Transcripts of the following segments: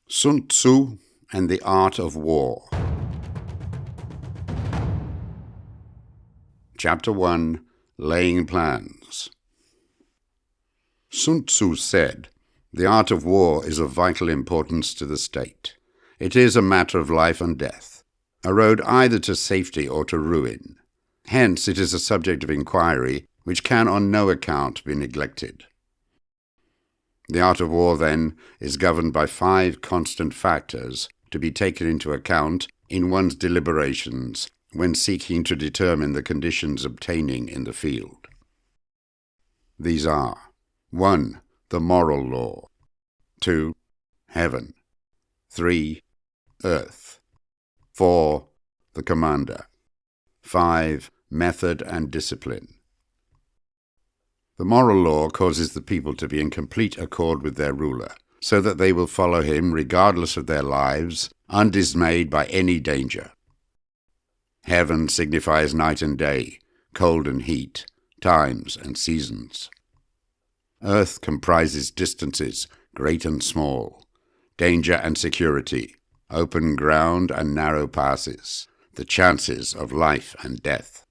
Sun Tzu and the Art of War. Chapter 1. Laying Plans. Sun Tzu said, "The art of war is of vital importance to the state. It is a matter of life and death, a road either to safety or to ruin. Hence it is a subject of inquiry which can on no account be neglected." The art of war, then, is governed by 5 constant factors to be taken into account in one's deliberations when seeking to determine the conditions obtaining in the field. These are 1. The moral law. 2. Heaven. 3. Earth. 4. The commander. 5. Method and discipline. The moral law causes the people to be in complete accord with their ruler, so that they will follow him regardless of their lives, undismayed by any danger. Heaven signifies night and day, cold and heat, times and seasons. Earth comprises distances, great and small, danger and security, open ground and narrow passes, the chances of life and death.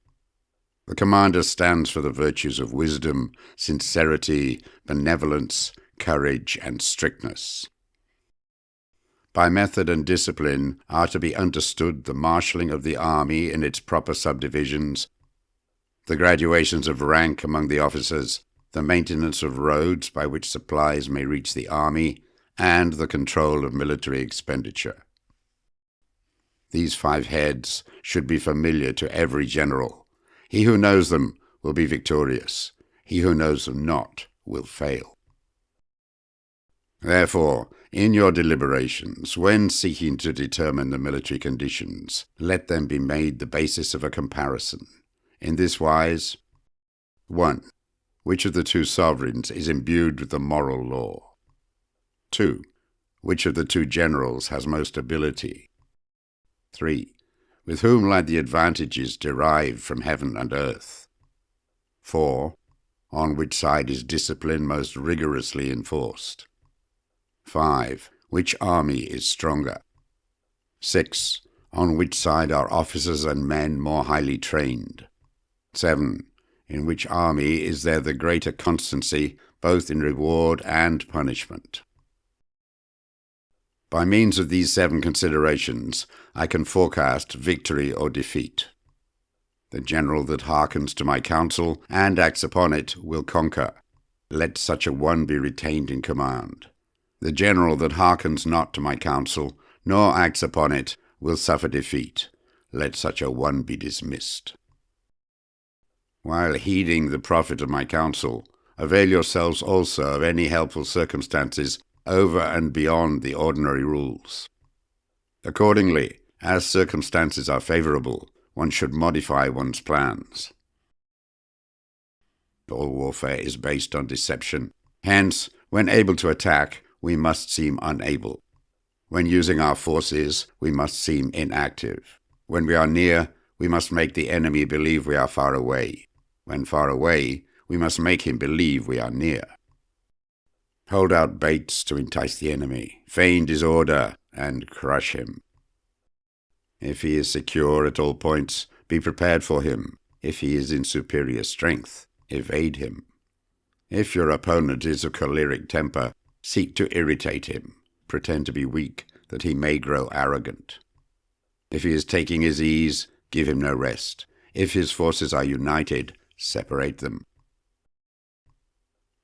The commander stands for the virtues of wisdom, sincerity, benevolence, courage, and strictness. By method and discipline are to be understood the marshalling of the army in its proper subdivisions, the graduations of rank among the officers, the maintenance of roads by which supplies may reach the army, and the control of military expenditure. These 5 heads should be familiar to every general. He who knows them will be victorious. He who knows them not will fail. Therefore, in your deliberations, when seeking to determine the military conditions, let them be made the basis of a comparison. In this wise: 1. Which of the 2 sovereigns is imbued with the moral law? 2. Which of the 2 generals has most ability? 3. With whom lie the advantages derived from heaven and earth? 4. On which side is discipline most rigorously enforced? 5. Which army is stronger? 6. On which side are officers and men more highly trained? 7. In which army is there the greater constancy, both in reward and punishment? By means of these 7 considerations, I can forecast victory or defeat. The general that hearkens to my counsel and acts upon it will conquer. Let such a one be retained in command. The general that hearkens not to my counsel, nor acts upon it, will suffer defeat. Let such a one be dismissed. While heeding the profit of my counsel, avail yourselves also of any helpful circumstances over and beyond the ordinary rules. Accordingly, as circumstances are favorable, one should modify one's plans. All warfare is based on deception. Hence, when able to attack, we must seem unable. When using our forces, we must seem inactive. When we are near, we must make the enemy believe we are far away. When far away, we must make him believe we are near. Hold out baits to entice the enemy, feign disorder, and crush him. If he is secure at all points, be prepared for him. If he is in superior strength, evade him. If your opponent is of choleric temper, seek to irritate him. Pretend to be weak, that he may grow arrogant. If he is taking his ease, give him no rest. If his forces are united, separate them.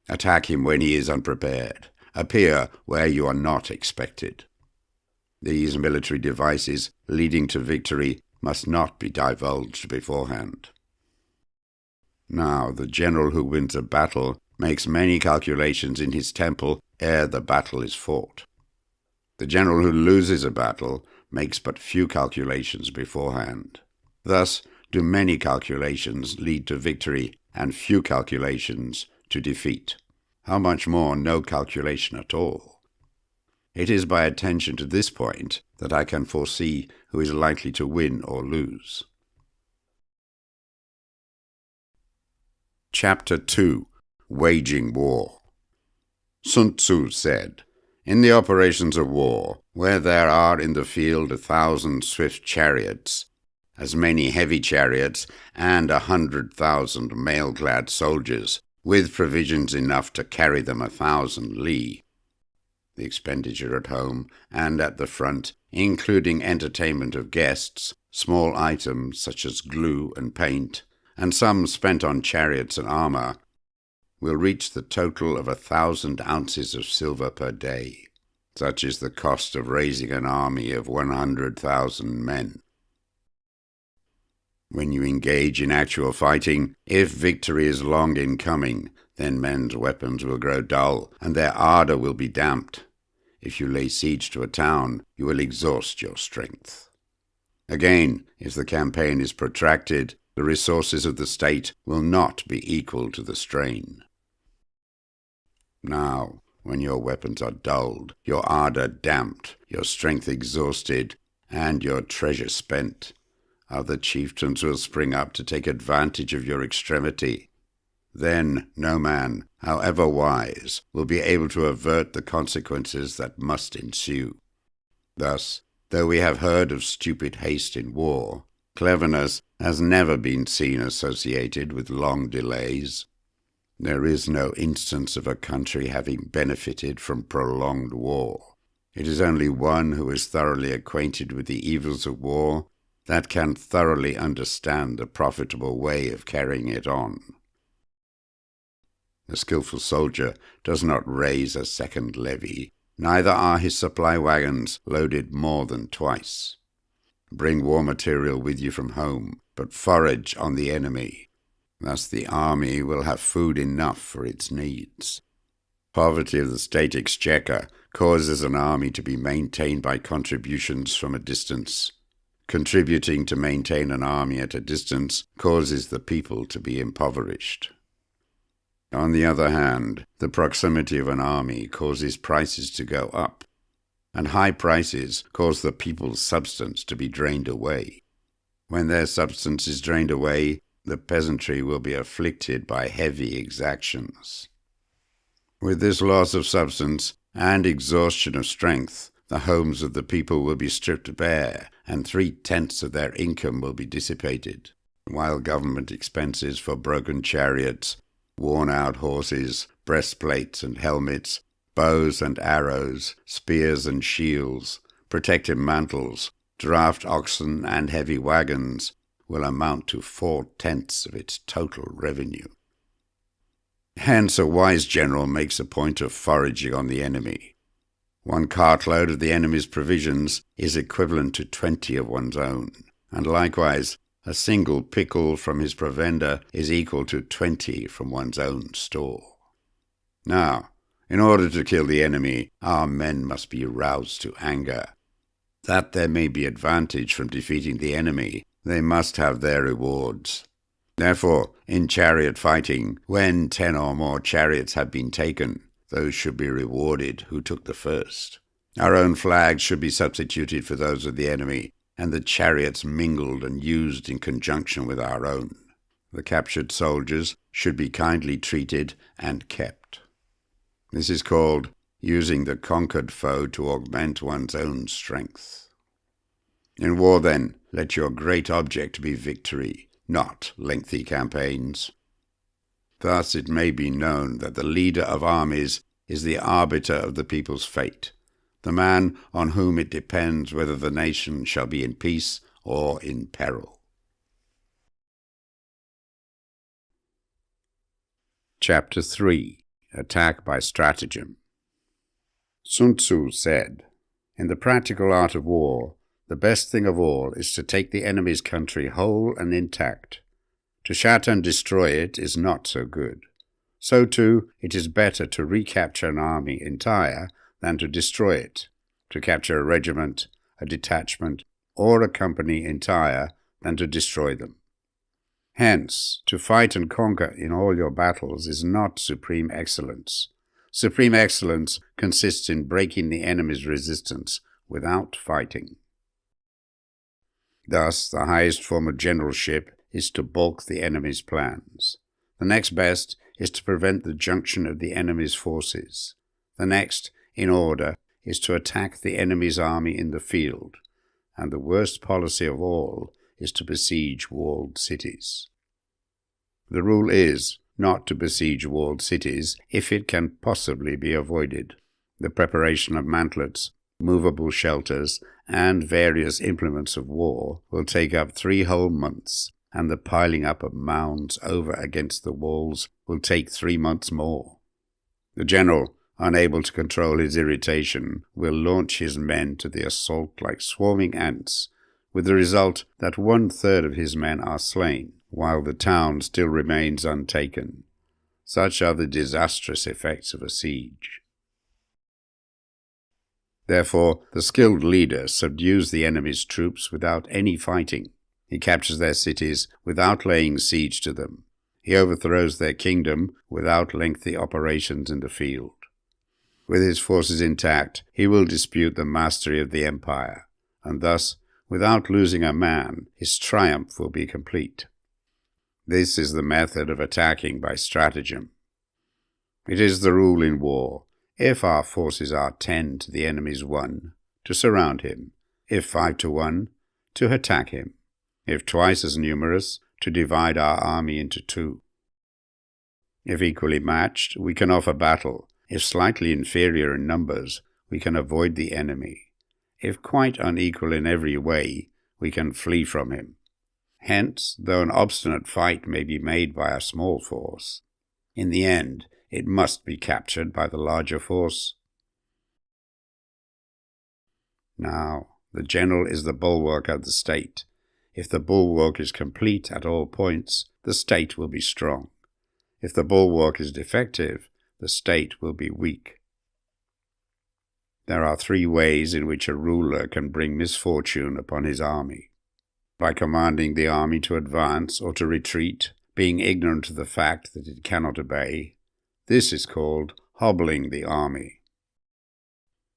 Attack him when he is unprepared. Appear where you are not expected. These military devices leading to victory must not be divulged beforehand. Now, the general who wins a battle makes many calculations in his temple ere the battle is fought. The general who loses a battle makes but few calculations beforehand. Thus do many calculations lead to victory and few calculations to defeat. How much more no calculation at all? It is by attention to this point that I can foresee who is likely to win or lose. Chapter 2. Waging War. Sun Tzu said, In the operations of war, where there are in the field 1,000 swift chariots, as many heavy chariots, and 100,000 mail-clad soldiers, with provisions enough to carry them 1,000 li. The expenditure at home and at the front, including entertainment of guests, small items such as glue and paint, and some spent on chariots and armor, will reach the total of 1,000 ounces of silver per day. Such is the cost of raising an army of 100,000 men. When you engage in actual fighting, if victory is long in coming, then men's weapons will grow dull, and their ardor will be damped. If you lay siege to a town, you will exhaust your strength. Again, if the campaign is protracted, the resources of the state will not be equal to the strain. Now, when your weapons are dulled, your ardor damped, your strength exhausted, and your treasure spent, other chieftains will spring up to take advantage of your extremity. Then no man, however wise, will be able to avert the consequences that must ensue. Thus, though we have heard of stupid haste in war, cleverness has never been seen associated with long delays. There is no instance of a country having benefited from prolonged war. It is only one who is thoroughly acquainted with the evils of war that can thoroughly understand the profitable way of carrying it on. The skillful soldier does not raise a second levy, neither are his supply wagons loaded more than twice. Bring war material with you from home, but forage on the enemy. Thus the army will have food enough for its needs. Poverty of the state exchequer causes an army to be maintained by contributions from a distance. Contributing to maintain an army at a distance causes the people to be impoverished. On the other hand, the proximity of an army causes prices to go up, and high prices cause the people's substance to be drained away. When their substance is drained away, the peasantry will be afflicted by heavy exactions. With this loss of substance and exhaustion of strength, the homes of the people will be stripped bare, and 3/10 of their income will be dissipated, while government expenses for broken chariots, worn-out horses, breastplates and helmets, bows and arrows, spears and shields, protective mantles, draft oxen and heavy wagons will amount to 4/10 of its total revenue. Hence a wise general makes a point of foraging on the enemy. 1 cartload of the enemy's provisions is equivalent to 20 of one's own, and likewise a single pickle from his provender is equal to 20 from one's own store. Now, in order to kill the enemy, our men must be roused to anger. That there may be advantage from defeating the enemy, they must have their rewards. Therefore, in chariot fighting, when 10 or more chariots have been taken, those should be rewarded who took the first. Our own flags should be substituted for those of the enemy, and the chariots mingled and used in conjunction with our own. The captured soldiers should be kindly treated and kept. This is called using the conquered foe to augment one's own strength. In war, then, let your great object be victory, not lengthy campaigns. Thus it may be known that the leader of armies is the arbiter of the people's fate, the man on whom it depends whether the nation shall be in peace or in peril. Chapter 3. Attack by Stratagem. Sun Tzu said, "In the practical art of war, the best thing of all is to take the enemy's country whole and intact. To shatter and destroy it is not so good. So too, it is better to recapture an army entire than to destroy it, to capture a regiment, a detachment, or a company entire than to destroy them. Hence, to fight and conquer in all your battles is not supreme excellence. Supreme excellence consists in breaking the enemy's resistance without fighting." Thus, the highest form of generalship is to balk the enemy's plans. The next best is to prevent the junction of the enemy's forces. The next, in order, is to attack the enemy's army in the field, and the worst policy of all is to besiege walled cities. The rule is not to besiege walled cities if it can possibly be avoided. The preparation of mantlets, movable shelters, and various implements of war will take up 3 whole months, and the piling up of mounds over against the walls will take 3 months more. The general, unable to control his irritation, will launch his men to the assault like swarming ants, with the result that 1/3 of his men are slain, while the town still remains untaken. Such are the disastrous effects of a siege. Therefore, the skilled leader subdues the enemy's troops without any fighting. He captures their cities without laying siege to them. He overthrows their kingdom without lengthy operations in the field. With his forces intact, he will dispute the mastery of the empire, and thus, without losing a man, his triumph will be complete. This is the method of attacking by stratagem. It is the rule in war, if our forces are 10 to the enemy's 1, to surround him; if 5 to 1, to attack him; if twice as numerous, to divide our army into 2. If equally matched, we can offer battle. If slightly inferior in numbers, we can avoid the enemy. If quite unequal in every way, we can flee from him. Hence, though an obstinate fight may be made by a small force, in the end it must be captured by the larger force. Now, the general is the bulwark of the state. If the bulwark is complete at all points, the state will be strong. If the bulwark is defective, the state will be weak. There are 3 ways in which a ruler can bring misfortune upon his army: by commanding the army to advance or to retreat, being ignorant of the fact that it cannot obey. This is called hobbling the army.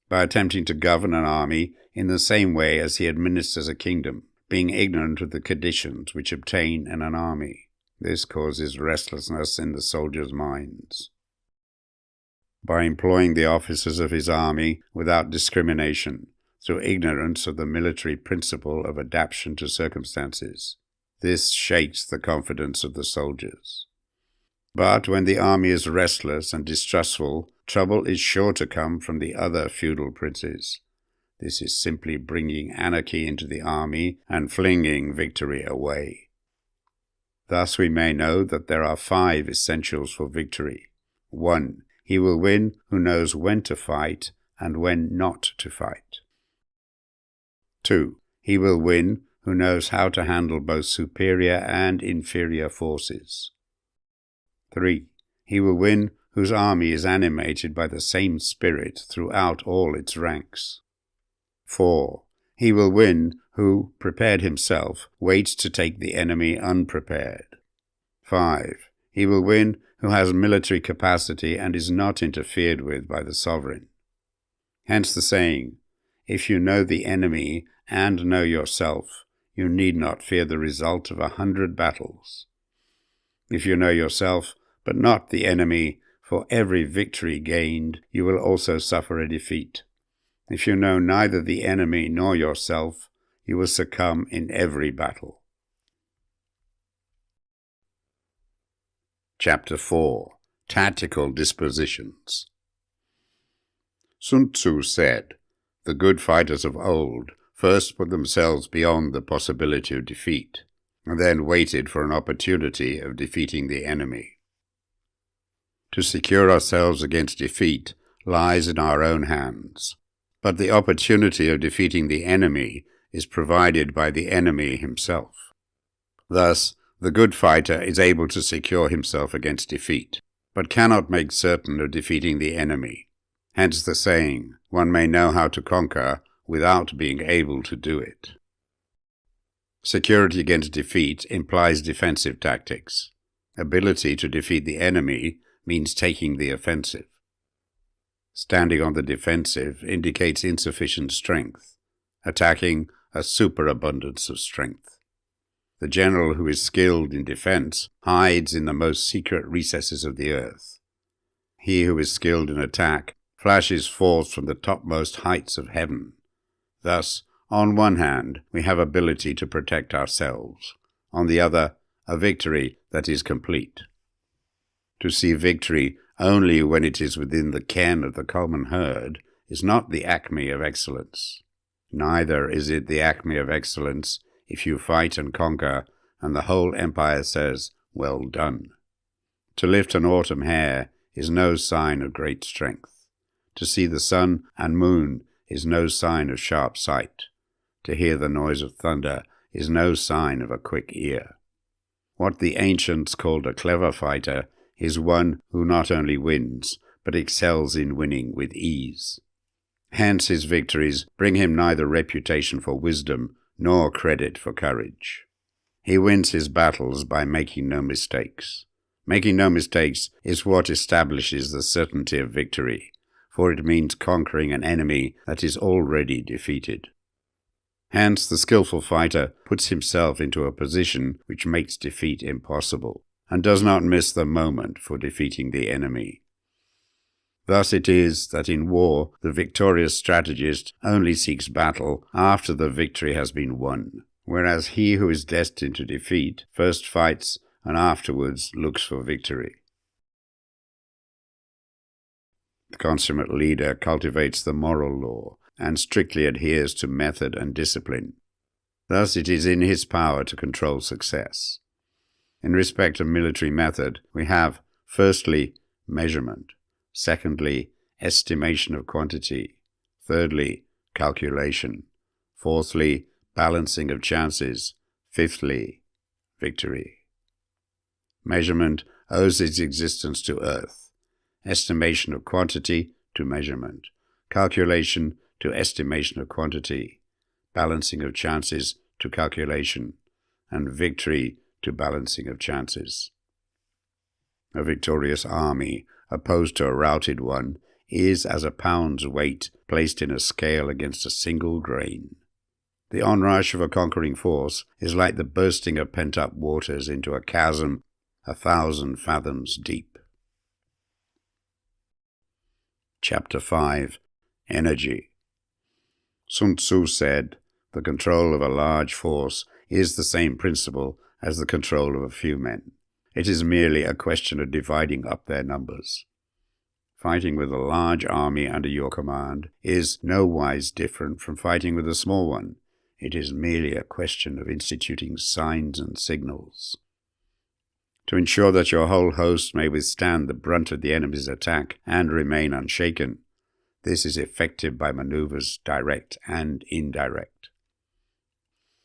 By attempting to govern an army in the same way as he administers a kingdom, being ignorant of the conditions which obtain in an army. This causes restlessness in the soldiers' minds. By employing the officers of his army without discrimination, through ignorance of the military principle of adaptation to circumstances. This shakes the confidence of the soldiers. But when the army is restless and distrustful, trouble is sure to come from the other feudal princes. This is simply bringing anarchy into the army and flinging victory away. Thus we may know that there are 5 essentials for victory. 1. He will win who knows when to fight and when not to fight. 2. He will win who knows how to handle both superior and inferior forces. 3. He will win whose army is animated by the same spirit throughout all its ranks. 4. He will win who, prepared himself, waits to take the enemy unprepared. 5. He will win who has military capacity and is not interfered with by the sovereign. Hence the saying, if you know the enemy and know yourself, you need not fear the result of 100 battles. If you know yourself, but not the enemy, for every victory gained, you will also suffer a defeat. If you know neither the enemy nor yourself, you will succumb in every battle. Chapter 4. Tactical Dispositions. Sun Tzu said, "The good fighters of old first put themselves beyond the possibility of defeat, and then waited for an opportunity of defeating the enemy." To secure ourselves against defeat lies in our own hands, but the opportunity of defeating the enemy is provided by the enemy himself. Thus, the good fighter is able to secure himself against defeat, but cannot make certain of defeating the enemy. Hence the saying, one may know how to conquer without being able to do it. Security against defeat implies defensive tactics. Ability to defeat the enemy means taking the offensive. Standing on the defensive indicates insufficient strength, attacking a superabundance of strength. The general who is skilled in defense hides in the most secret recesses of the earth. He who is skilled in attack flashes forth from the topmost heights of heaven. Thus, on one hand, we have ability to protect ourselves. On the other, a victory that is complete. To see victory only when it is within the ken of the common herd is not the acme of excellence. Neither is it the acme of excellence if you fight and conquer, and the whole empire says, "Well done." To lift an autumn hair is no sign of great strength. To see the sun and moon is no sign of sharp sight. To hear the noise of thunder is no sign of a quick ear. What the ancients called a clever fighter is one who not only wins, but excels in winning with ease. Hence his victories bring him neither reputation for wisdom nor credit for courage. He wins his battles by making no mistakes. Making no mistakes is what establishes the certainty of victory, for it means conquering an enemy that is already defeated. Hence the skillful fighter puts himself into a position which makes defeat impossible, and does not miss the moment for defeating the enemy. Thus it is that in war the victorious strategist only seeks battle after the victory has been won, whereas he who is destined to defeat first fights and afterwards looks for victory. The consummate leader cultivates the moral law and strictly adheres to method and discipline. Thus it is in his power to control success. In respect of military method, we have, firstly, measurement, secondly, estimation of quantity, thirdly, calculation, fourthly, balancing of chances, fifthly, victory. Measurement owes its existence to earth, estimation of quantity to measurement, calculation to estimation of quantity, balancing of chances to calculation, and victory to balancing of chances. A victorious army, opposed to a routed one, is as a pound's weight placed in a scale against a single grain. The onrush of a conquering force is like the bursting of pent-up waters into a chasm 1,000 fathoms deep. Chapter 5. Energy. Sun Tzu said, "The control of a large force is the same principle as the control of a few men. It is merely a question of dividing up their numbers." Fighting with a large army under your command is nowise different from fighting with a small one. It is merely a question of instituting signs and signals. To ensure that your whole host may withstand the brunt of the enemy's attack and remain unshaken, this is effected by maneuvers direct and indirect.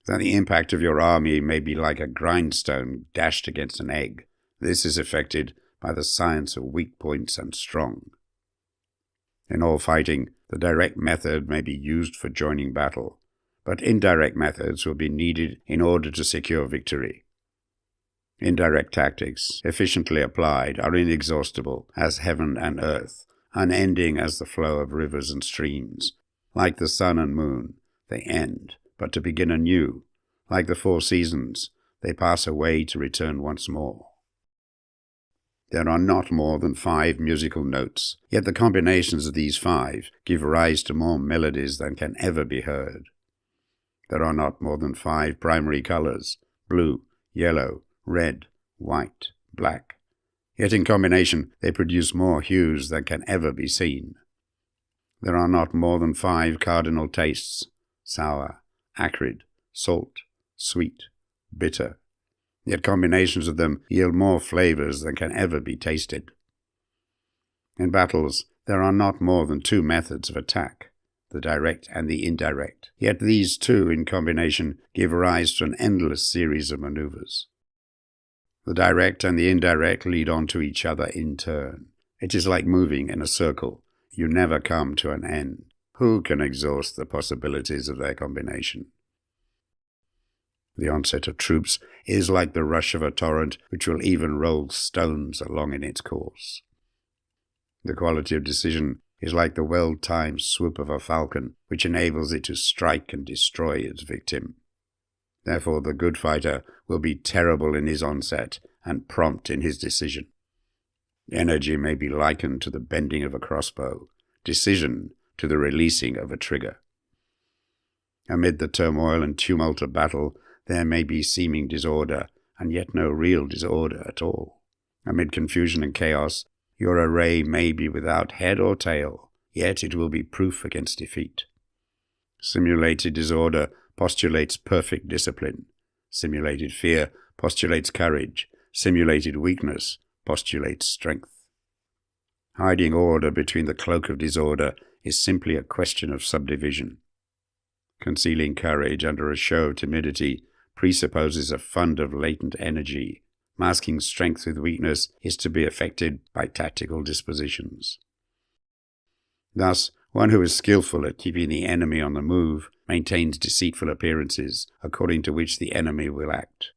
That the impact of your army may be like a grindstone dashed against an egg, this is effected by the science of weak points and strong. In all fighting, the direct method may be used for joining battle, but indirect methods will be needed in order to secure victory. Indirect tactics, efficiently applied, are inexhaustible as heaven and earth, unending as the flow of rivers and streams. Like the sun and moon, they end, but to begin anew. Like the 4 seasons, they pass away to return once more. There are not more than 5 musical notes, yet the combinations of these 5 give rise to more melodies than can ever be heard. There are not more than 5 primary colors, blue, yellow, red, white, black. Yet in combination they produce more hues than can ever be seen. There are not more than 5 cardinal tastes, sour, acrid, salt, sweet, bitter. Yet combinations of them yield more flavors than can ever be tasted. In battles, there are not more than 2 methods of attack, the direct and the indirect. Yet these 2 in combination give rise to an endless series of maneuvers. The direct and the indirect lead on to each other in turn. It is like moving in a circle. You never come to an end. Who can exhaust the possibilities of their combination? The onset of troops is like the rush of a torrent which will even roll stones along in its course. The quality of decision is like the well-timed swoop of a falcon which enables it to strike and destroy its victim. Therefore the good fighter will be terrible in his onset and prompt in his decision. Energy may be likened to the bending of a crossbow. decision to the releasing of a trigger. Amid the turmoil and tumult of battle, there may be seeming disorder, and yet no real disorder at all. Amid confusion and chaos, your array may be without head or tail, yet it will be proof against defeat. Simulated disorder postulates perfect discipline. Simulated fear postulates courage. Simulated weakness postulates strength. Hiding order between the cloak of disorder is simply a question of subdivision. Concealing courage under a show of timidity presupposes a fund of latent energy. Masking strength with weakness is to be effected by tactical dispositions. Thus, one who is skillful at keeping the enemy on the move maintains deceitful appearances according to which the enemy will act.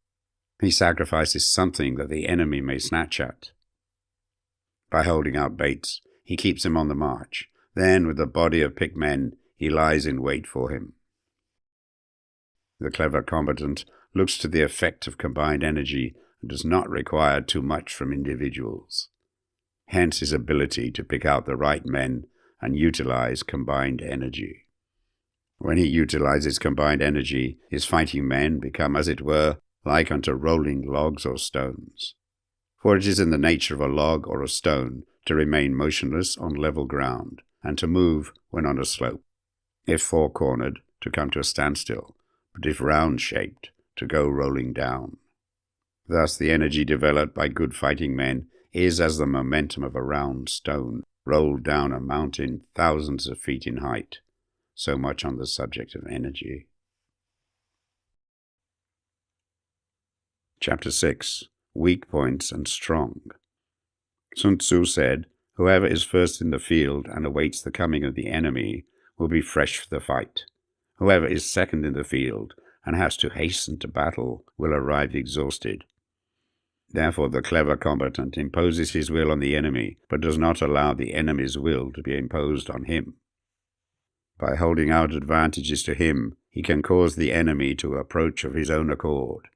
He sacrifices something that the enemy may snatch at. By holding out baits, he keeps him on the march. Then, with a body of picked men, he lies in wait for him. The clever combatant looks to the effect of combined energy and does not require too much from individuals. Hence his ability to pick out the right men and utilize combined energy. When he utilizes combined energy, his fighting men become, as it were, like unto rolling logs or stones. For it is in the nature of a log or a stone to remain motionless on level ground, and to move when on a slope. If four-cornered, to come to a standstill, but if round-shaped, to go rolling down. Thus the energy developed by good fighting men is as the momentum of a round stone rolled down a mountain thousands of feet in height. So much on the subject of energy. Chapter 6. Weak Points and Strong. Sun Tzu said, "Whoever is first in the field and awaits the coming of the enemy will be fresh for the fight. Whoever is second in the field and has to hasten to battle will arrive exhausted." Therefore the clever combatant imposes his will on the enemy, but does not allow the enemy's will to be imposed on him. By holding out advantages to him, he can cause the enemy to approach of his own accord.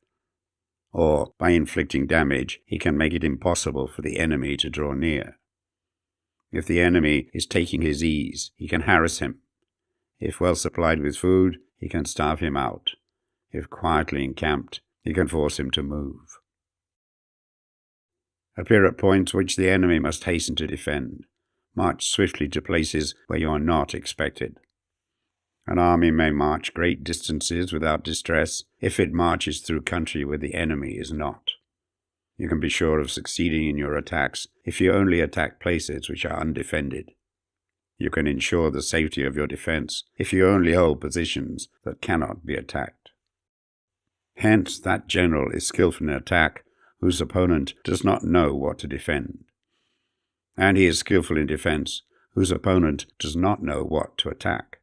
Or, by inflicting damage, he can make it impossible for the enemy to draw near. If the enemy is taking his ease, he can harass him. If well supplied with food, he can starve him out. If quietly encamped, he can force him to move. Appear at points which the enemy must hasten to defend. March swiftly to places where you are not expected. An army may march great distances without distress if it marches through country where the enemy is not. You can be sure of succeeding in your attacks if you only attack places which are undefended. You can ensure the safety of your defense if you only hold positions that cannot be attacked. Hence, that general is skillful in attack whose opponent does not know what to defend. And he is skillful in defense whose opponent does not know what to attack.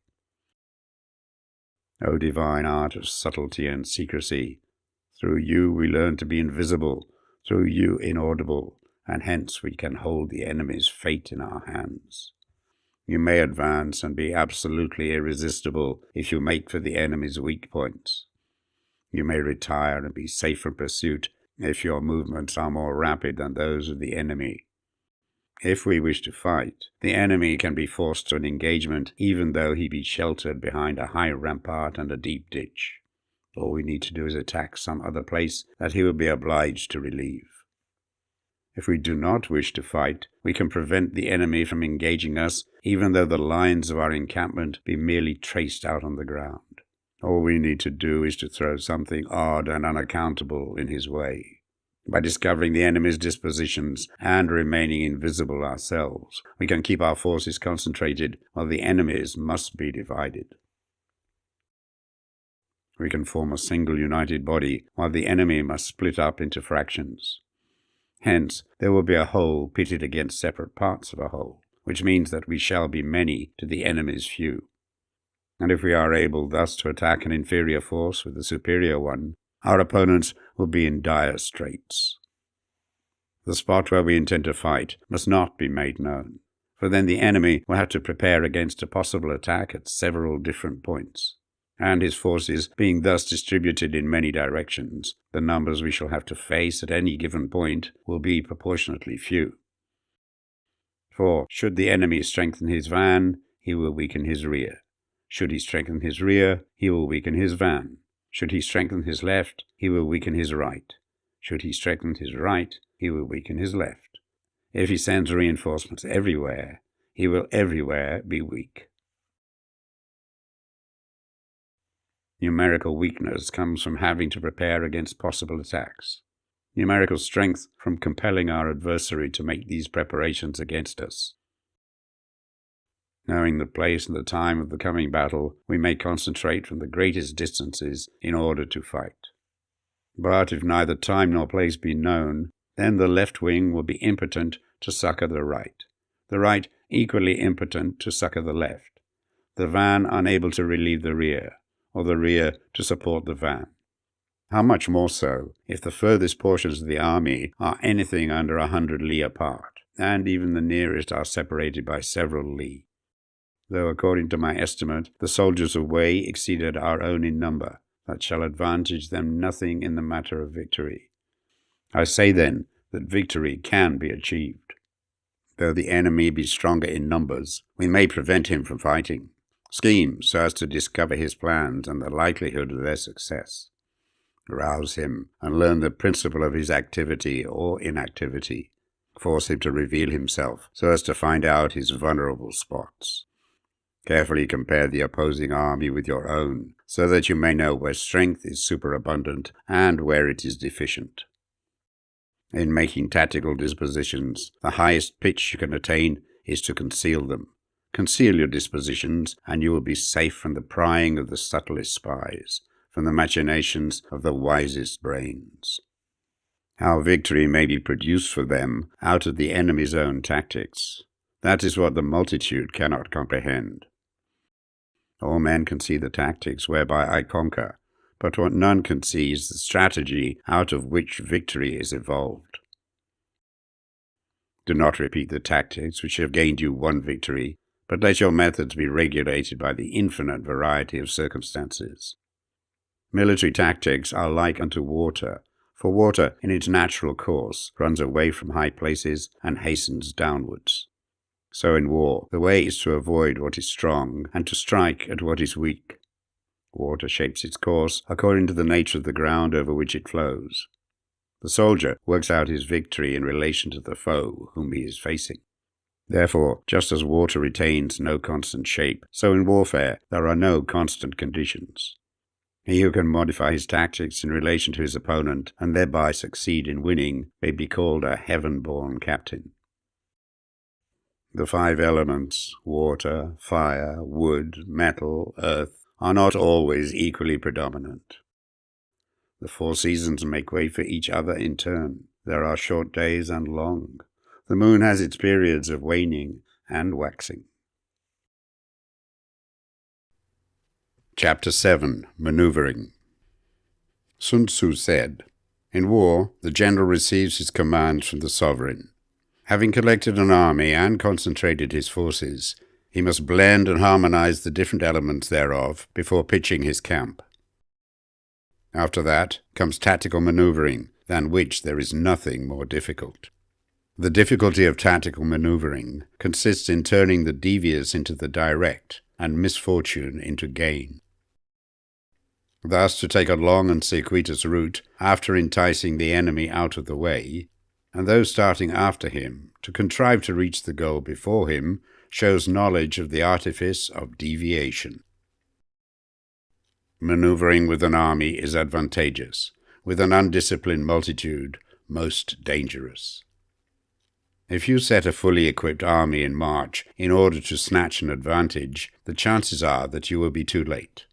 O divine art of subtlety and secrecy, through you we learn to be invisible, through you inaudible, and hence we can hold the enemy's fate in our hands. You may advance and be absolutely irresistible if you make for the enemy's weak points. You may retire and be safe from pursuit if your movements are more rapid than those of the enemy. If we wish to fight, the enemy can be forced to an engagement even though he be sheltered behind a high rampart and a deep ditch. All we need to do is attack some other place that he will be obliged to relieve. If we do not wish to fight, we can prevent the enemy from engaging us even though the lines of our encampment be merely traced out on the ground. All we need to do is to throw something odd and unaccountable in his way. By discovering the enemy's dispositions and remaining invisible ourselves, we can keep our forces concentrated while the enemy's must be divided. We can form a single united body while the enemy must split up into fractions. Hence, there will be a whole pitted against separate parts of a whole, which means that we shall be many to the enemy's few. And if we are able thus to attack an inferior force with a superior one, our opponents will be in dire straits. The spot where we intend to fight must not be made known, for then the enemy will have to prepare against a possible attack at several different points, and his forces being thus distributed in many directions, the numbers we shall have to face at any given point will be proportionately few. For should the enemy strengthen his van, he will weaken his rear. Should he strengthen his rear, he will weaken his van. Should he strengthen his left, he will weaken his right. Should he strengthen his right, he will weaken his left. If he sends reinforcements everywhere, he will everywhere be weak. Numerical weakness comes from having to prepare against possible attacks. Numerical strength from compelling our adversary to make these preparations against us. Knowing the place and the time of the coming battle, we may concentrate from the greatest distances in order to fight. But if neither time nor place be known, then the left wing will be impotent to succor the right equally impotent to succor the left, the van unable to relieve the rear, or the rear to support the van. How much more so if the furthest portions of the army are anything under 100 li apart, and even the nearest are separated by several li. Though according to my estimate the soldiers of Wei exceeded our own in number, that shall advantage them nothing in the matter of victory. I say then that victory can be achieved. Though the enemy be stronger in numbers, we may prevent him from fighting, scheme so as to discover his plans and the likelihood of their success. Rouse him and learn the principle of his activity or inactivity. Force him to reveal himself so as to find out his vulnerable spots. Carefully compare the opposing army with your own, so that you may know where strength is superabundant and where it is deficient. In making tactical dispositions, the highest pitch you can attain is to conceal them. Conceal your dispositions, and you will be safe from the prying of the subtlest spies, from the machinations of the wisest brains. How victory may be produced for them out of the enemy's own tactics, that is what the multitude cannot comprehend. All men can see the tactics whereby I conquer, but what none can see is the strategy out of which victory is evolved. Do not repeat the tactics which have gained you one victory, but let your methods be regulated by the infinite variety of circumstances. Military tactics are like unto water, for water in its natural course runs away from high places and hastens downwards. So in war, the way is to avoid what is strong and to strike at what is weak. Water shapes its course according to the nature of the ground over which it flows. The soldier works out his victory in relation to the foe whom he is facing. Therefore, just as water retains no constant shape, so in warfare there are no constant conditions. He who can modify his tactics in relation to his opponent and thereby succeed in winning may be called a heaven-born captain. The 5 elements, water, fire, wood, metal, earth, are not always equally predominant. The 4 seasons make way for each other in turn. There are short days and long. The moon has its periods of waning and waxing. Chapter 7. Maneuvering. Sun Tzu said, "In war, the general receives his commands from the sovereign. Having collected an army and concentrated his forces, he must blend and harmonize the different elements thereof before pitching his camp. After that comes tactical maneuvering, than which there is nothing more difficult. The difficulty of tactical maneuvering consists in turning the devious into the direct, and misfortune into gain. Thus, to take a long and circuitous route after enticing the enemy out of the way, and those starting after him to contrive to reach the goal before him, shows knowledge of the artifice of deviation. Maneuvering with an army is advantageous, with an undisciplined multitude most dangerous. If you set a fully equipped army in march in order to snatch an advantage, the chances are that you will be too late.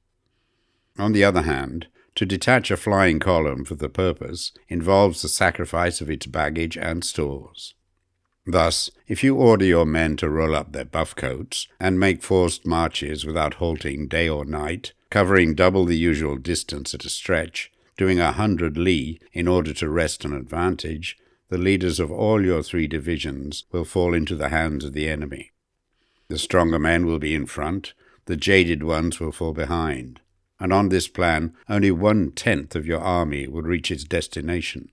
On the other hand, to detach a flying column for the purpose involves the sacrifice of its baggage and stores. Thus, if you order your men to roll up their buff coats and make forced marches without halting day or night, covering double the usual distance at a stretch, doing 100 li in order to wrest an advantage, the leaders of all your 3 divisions will fall into the hands of the enemy. The stronger men will be in front, the jaded ones will fall behind, and on this plan only 1/10 of your army will reach its destination.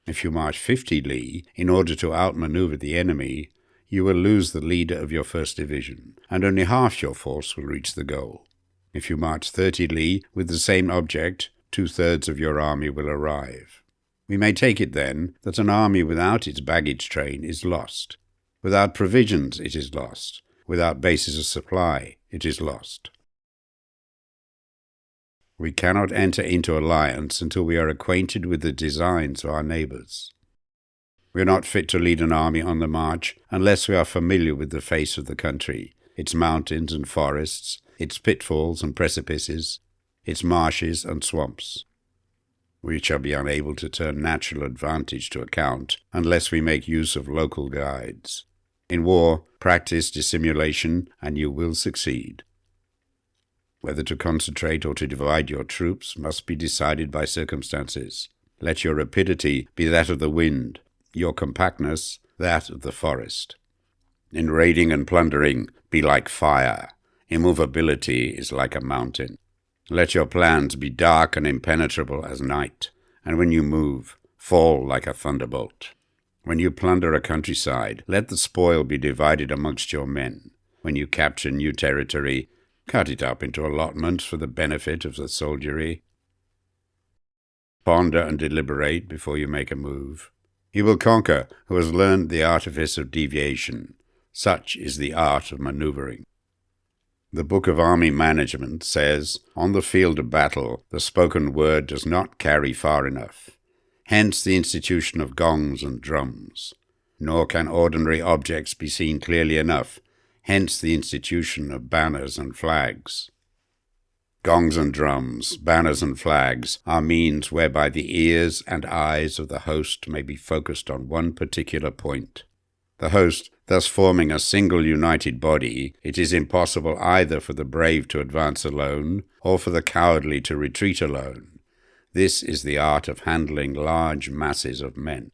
If you march 50 li in order to outmaneuver the enemy, you will lose the leader of your first division, and only half your force will reach the goal. If you march 30 li with the same object, 2/3 of your army will arrive. We may take it, then, that an army without its baggage train is lost. Without provisions, it is lost. Without bases of supply, it is lost. We cannot enter into alliance until we are acquainted with the designs of our neighbors. We are not fit to lead an army on the march unless we are familiar with the face of the country, its mountains and forests, its pitfalls and precipices, its marshes and swamps. We shall be unable to turn natural advantage to account unless we make use of local guides. In war, practice dissimulation, and you will succeed. Whether to concentrate or to divide your troops must be decided by circumstances. Let your rapidity be that of the wind, your compactness that of the forest. In raiding and plundering, be like fire. Immovability is like a mountain. Let your plans be dark and impenetrable as night, and when you move, fall like a thunderbolt. When you plunder a countryside, let the spoil be divided amongst your men. When you capture new territory, cut it up into allotments for the benefit of the soldiery. Ponder and deliberate before you make a move. He will conquer who has learned the artifice of deviation. Such is the art of maneuvering. The Book of Army Management says, on the field of battle, the spoken word does not carry far enough. Hence the institution of gongs and drums. Nor can ordinary objects be seen clearly enough. Hence the institution of banners and flags. Gongs and drums, banners and flags are means whereby the ears and eyes of the host may be focused on one particular point. The host thus forming a single united body, it is impossible either for the brave to advance alone or for the cowardly to retreat alone. This is the art of handling large masses of men.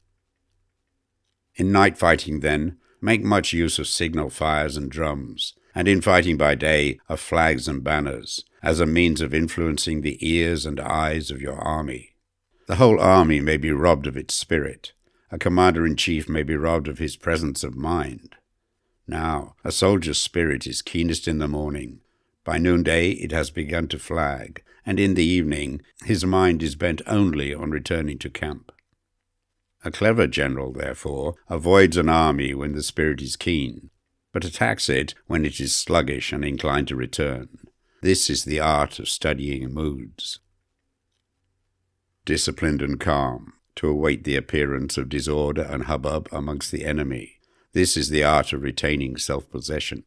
In night fighting, then, make much use of signal fires and drums, and in fighting by day of flags and banners, as a means of influencing the ears and eyes of your army. The whole army may be robbed of its spirit. A commander-in-chief may be robbed of his presence of mind. Now, a soldier's spirit is keenest in the morning. By noonday it has begun to flag, and in the evening his mind is bent only on returning to camp. A clever general, therefore, avoids an army when the spirit is keen, but attacks it when it is sluggish and inclined to return. This is the art of studying moods. Disciplined and calm, to await the appearance of disorder and hubbub amongst the enemy. This is the art of retaining self-possession.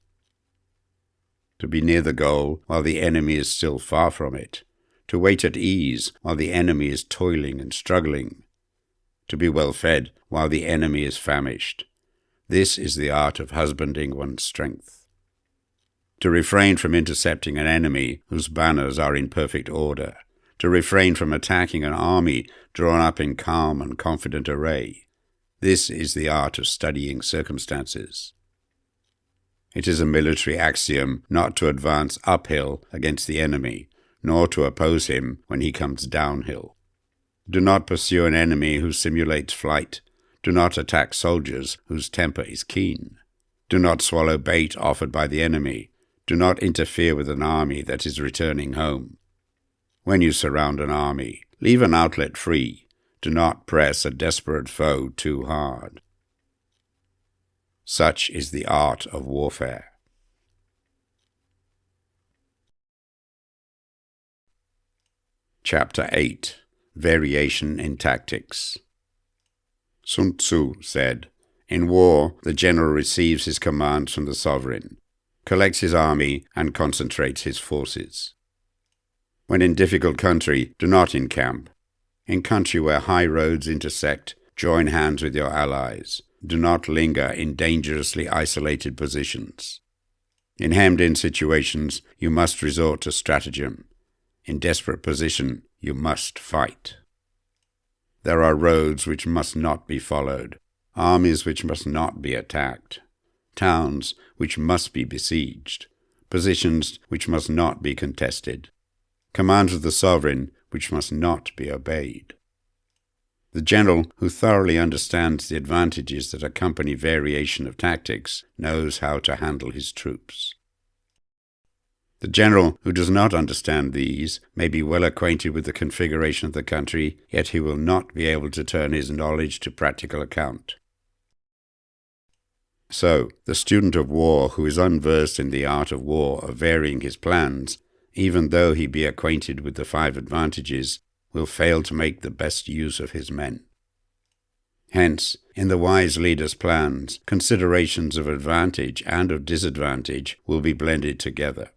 To be near the goal while the enemy is still far from it. To wait at ease while the enemy is toiling and struggling. To be well fed while the enemy is famished. This is the art of husbanding one's strength. To refrain from intercepting an enemy whose banners are in perfect order. To refrain from attacking an army drawn up in calm and confident array. This is the art of studying circumstances. It is a military axiom not to advance uphill against the enemy, nor to oppose him when he comes downhill. Do not pursue an enemy who simulates flight. Do not attack soldiers whose temper is keen. Do not swallow bait offered by the enemy. Do not interfere with an army that is returning home. When you surround an army, leave an outlet free. Do not press a desperate foe too hard. Such is the art of warfare. Chapter 8. Variation in Tactics. Sun Tzu said, in war, the general receives his commands from the sovereign, collects his army, and concentrates his forces. When in difficult country, do not encamp. In country where high roads intersect, join hands with your allies. Do not linger in dangerously isolated positions. In hemmed-in situations, you must resort to stratagem. In desperate position, you must fight. There are roads which must not be followed, armies which must not be attacked, towns which must be besieged, positions which must not be contested, commands of the sovereign which must not be obeyed. The general who thoroughly understands the advantages that accompany variation of tactics knows how to handle his troops. The general who does not understand these may be well acquainted with the configuration of the country, yet he will not be able to turn his knowledge to practical account. So, the student of war who is unversed in the art of war of varying his plans, even though he be acquainted with the 5 advantages, will fail to make the best use of his men. Hence, in the wise leader's plans, considerations of advantage and of disadvantage will be blended together.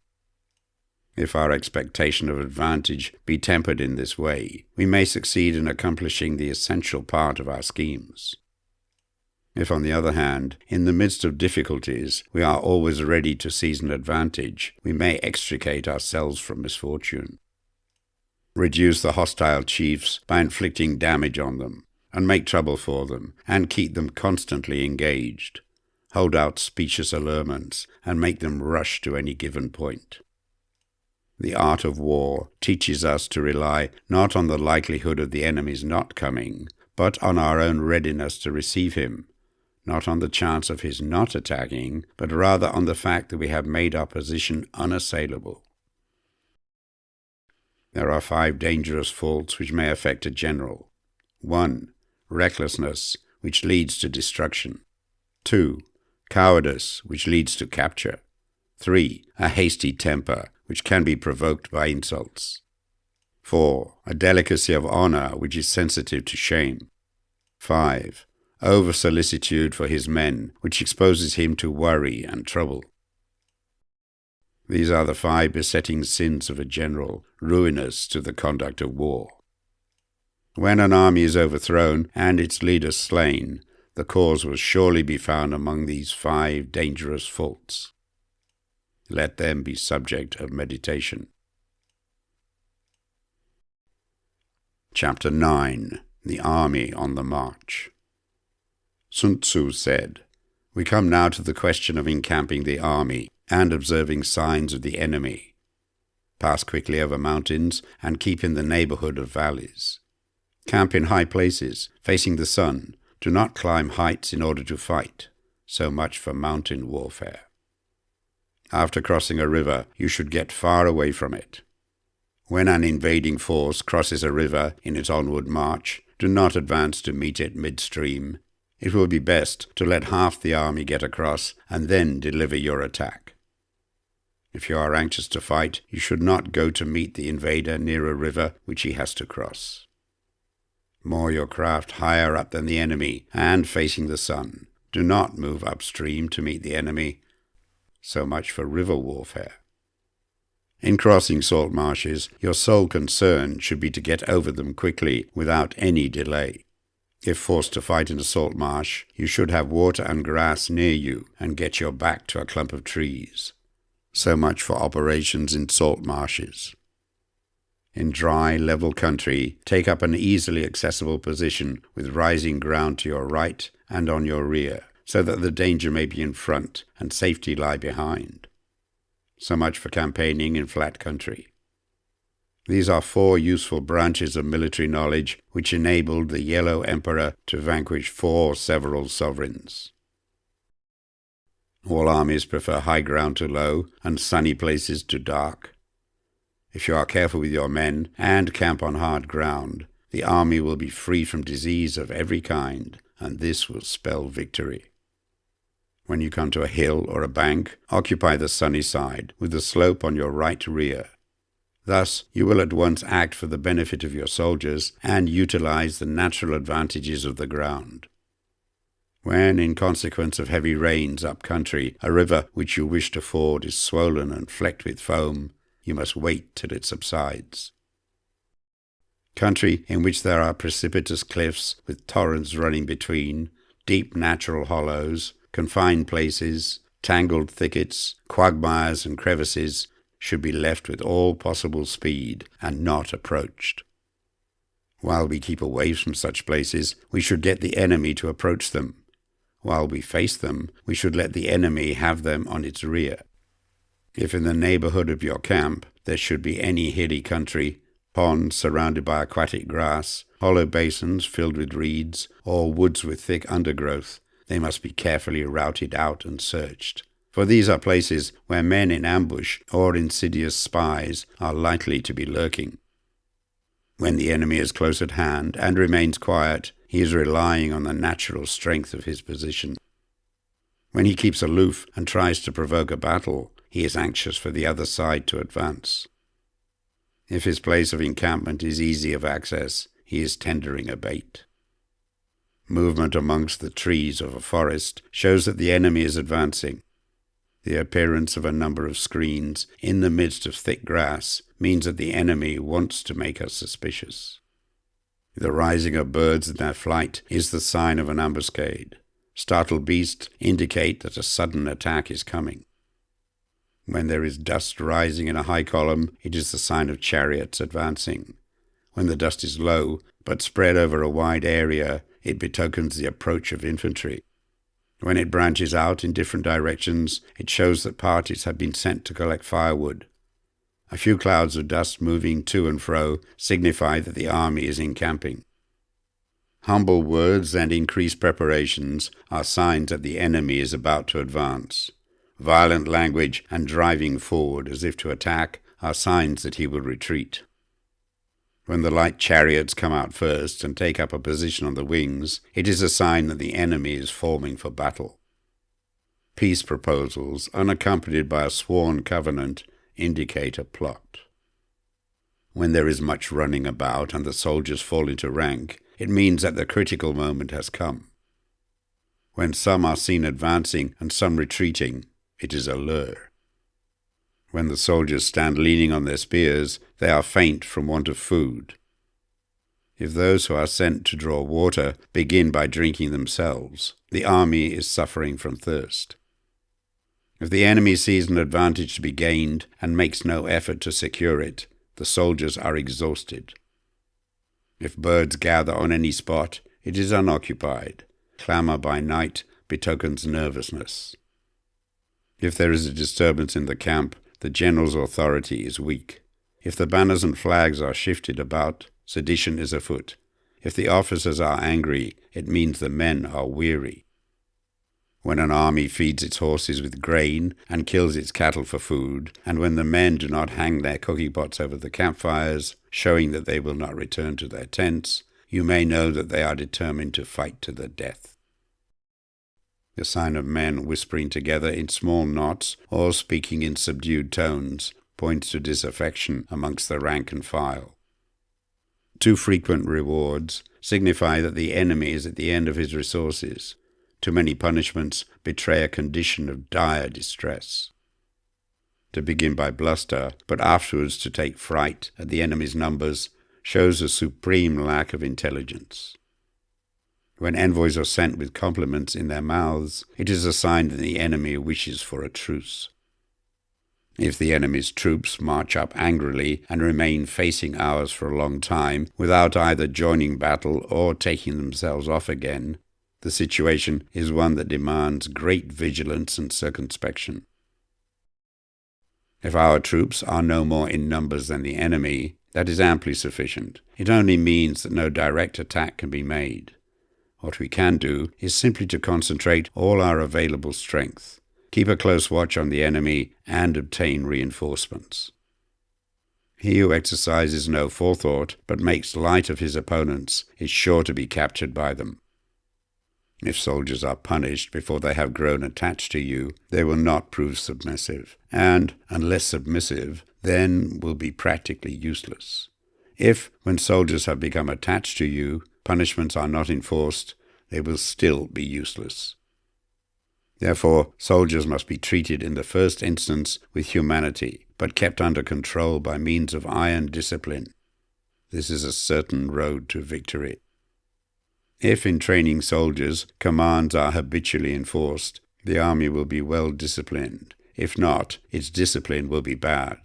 If our expectation of advantage be tempered in this way, we may succeed in accomplishing the essential part of our schemes. If, on the other hand, in the midst of difficulties, we are always ready to seize an advantage, we may extricate ourselves from misfortune. Reduce the hostile chiefs by inflicting damage on them, and make trouble for them, and keep them constantly engaged. Hold out specious allurements, and make them rush to any given point. The art of war teaches us to rely not on the likelihood of the enemy's not coming, but on our own readiness to receive him, not on the chance of his not attacking, but rather on the fact that we have made our position unassailable. There are 5 dangerous faults which may affect a general. 1. Recklessness, which leads to destruction. 2. Cowardice, which leads to capture. 3. A hasty temper, which can be provoked by insults. 4. A delicacy of honor, which is sensitive to shame. 5. Over-solicitude for his men, which exposes him to worry and trouble. These are the 5 besetting sins of a general, ruinous to the conduct of war. When an army is overthrown and its leader slain, the cause will surely be found among these 5 dangerous faults. Let them be subject of meditation. Chapter 9. The Army on the March. Sun Tzu said, "We come now to the question of encamping the army and observing signs of the enemy. Pass quickly over mountains and keep in the neighborhood of valleys. Camp in high places, facing the sun. Do not climb heights in order to fight. So much for mountain warfare. After crossing a river, you should get far away from it. When an invading force crosses a river in its onward march, do not advance to meet it midstream. It will be best to let half the army get across and then deliver your attack. If you are anxious to fight, you should not go to meet the invader near a river which he has to cross. Moor your craft higher up than the enemy and facing the sun. Do not move upstream to meet the enemy. So much for river warfare. In crossing salt marshes, your sole concern should be to get over them quickly without any delay. If forced to fight in a salt marsh, you should have water and grass near you and get your back to a clump of trees. So much for operations in salt marshes. In dry, level country, take up an easily accessible position with rising ground to your right and on your rear, so that the danger may be in front and safety lie behind. So much for campaigning in flat country. These are 4 useful branches of military knowledge which enabled the Yellow Emperor to vanquish 4 several sovereigns. All armies prefer high ground to low and sunny places to dark. If you are careful with your men and camp on hard ground, the army will be free from disease of every kind, and this will spell victory. When you come to a hill or a bank, occupy the sunny side, with the slope on your right rear. Thus, you will at once act for the benefit of your soldiers and utilize the natural advantages of the ground. When, in consequence of heavy rains up country, a river which you wish to ford is swollen and flecked with foam, you must wait till it subsides. Country in which there are precipitous cliffs with torrents running between, deep natural hollows, confined places, tangled thickets, quagmires and crevices should be left with all possible speed and not approached. While we keep away from such places, we should get the enemy to approach them. While we face them, we should let the enemy have them on its rear. If in the neighborhood of your camp there should be any hilly country, Ponds surrounded by aquatic grass, hollow basins filled with reeds, or woods with thick undergrowth, they must be carefully routed out and searched. For these are places where men in ambush or insidious spies are likely to be lurking. When the enemy is close at hand and remains quiet, he is relying on the natural strength of his position. When he keeps aloof and tries to provoke a battle, he is anxious for the other side to advance. If his place of encampment is easy of access, he is tendering a bait. Movement amongst the trees of a forest shows that the enemy is advancing. The appearance of a number of screens in the midst of thick grass means that the enemy wants to make us suspicious. The rising of birds in their flight is the sign of an ambuscade. Startled beasts indicate that a sudden attack is coming. When there is dust rising in a high column, it is the sign of chariots advancing. When the dust is low, but spread over a wide area, it betokens the approach of infantry. When it branches out in different directions, it shows that parties have been sent to collect firewood. A few clouds of dust moving to and fro signify that the army is encamping. Humble words and increased preparations are signs that the enemy is about to advance. Violent language and driving forward as if to attack are signs that he will retreat. When the light chariots come out first and take up a position on the wings, it is a sign that the enemy is forming for battle. Peace proposals, unaccompanied by a sworn covenant, indicate a plot. When there is much running about and the soldiers fall into rank, it means that the critical moment has come. When some are seen advancing and some retreating, it is a lure. When the soldiers stand leaning on their spears, they are faint from want of food. If those who are sent to draw water begin by drinking themselves, the army is suffering from thirst. If the enemy sees an advantage to be gained and makes no effort to secure it, the soldiers are exhausted. If birds gather on any spot, it is unoccupied. Clamour by night betokens nervousness. If there is a disturbance in the camp, the general's authority is weak. If the banners and flags are shifted about, sedition is afoot. If the officers are angry, it means the men are weary. When an army feeds its horses with grain and kills its cattle for food, and when the men do not hang their cooking pots over the campfires, showing that they will not return to their tents, you may know that they are determined to fight to the death. The sign of men whispering together in small knots or speaking in subdued tones points to disaffection amongst the rank and file. Too frequent rewards signify that the enemy is at the end of his resources. Too many punishments betray a condition of dire distress. To begin by bluster, but afterwards to take fright at the enemy's numbers, shows a supreme lack of intelligence. When envoys are sent with compliments in their mouths, it is a sign that the enemy wishes for a truce. If the enemy's troops march up angrily and remain facing ours for a long time without either joining battle or taking themselves off again, the situation is one that demands great vigilance and circumspection. If our troops are no more in numbers than the enemy, that is amply sufficient. It only means that no direct attack can be made. What we can do is simply to concentrate all our available strength, keep a close watch on the enemy, and obtain reinforcements. He who exercises no forethought but makes light of his opponents is sure to be captured by them. If soldiers are punished before they have grown attached to you, they will not prove submissive, and, unless submissive, then will be practically useless. If, when soldiers have become attached to you, punishments are not enforced, they will still be useless. Therefore, soldiers must be treated in the first instance with humanity, but kept under control by means of iron discipline. This is a certain road to victory. If in training soldiers, commands are habitually enforced, the army will be well disciplined. If not, its discipline will be bad.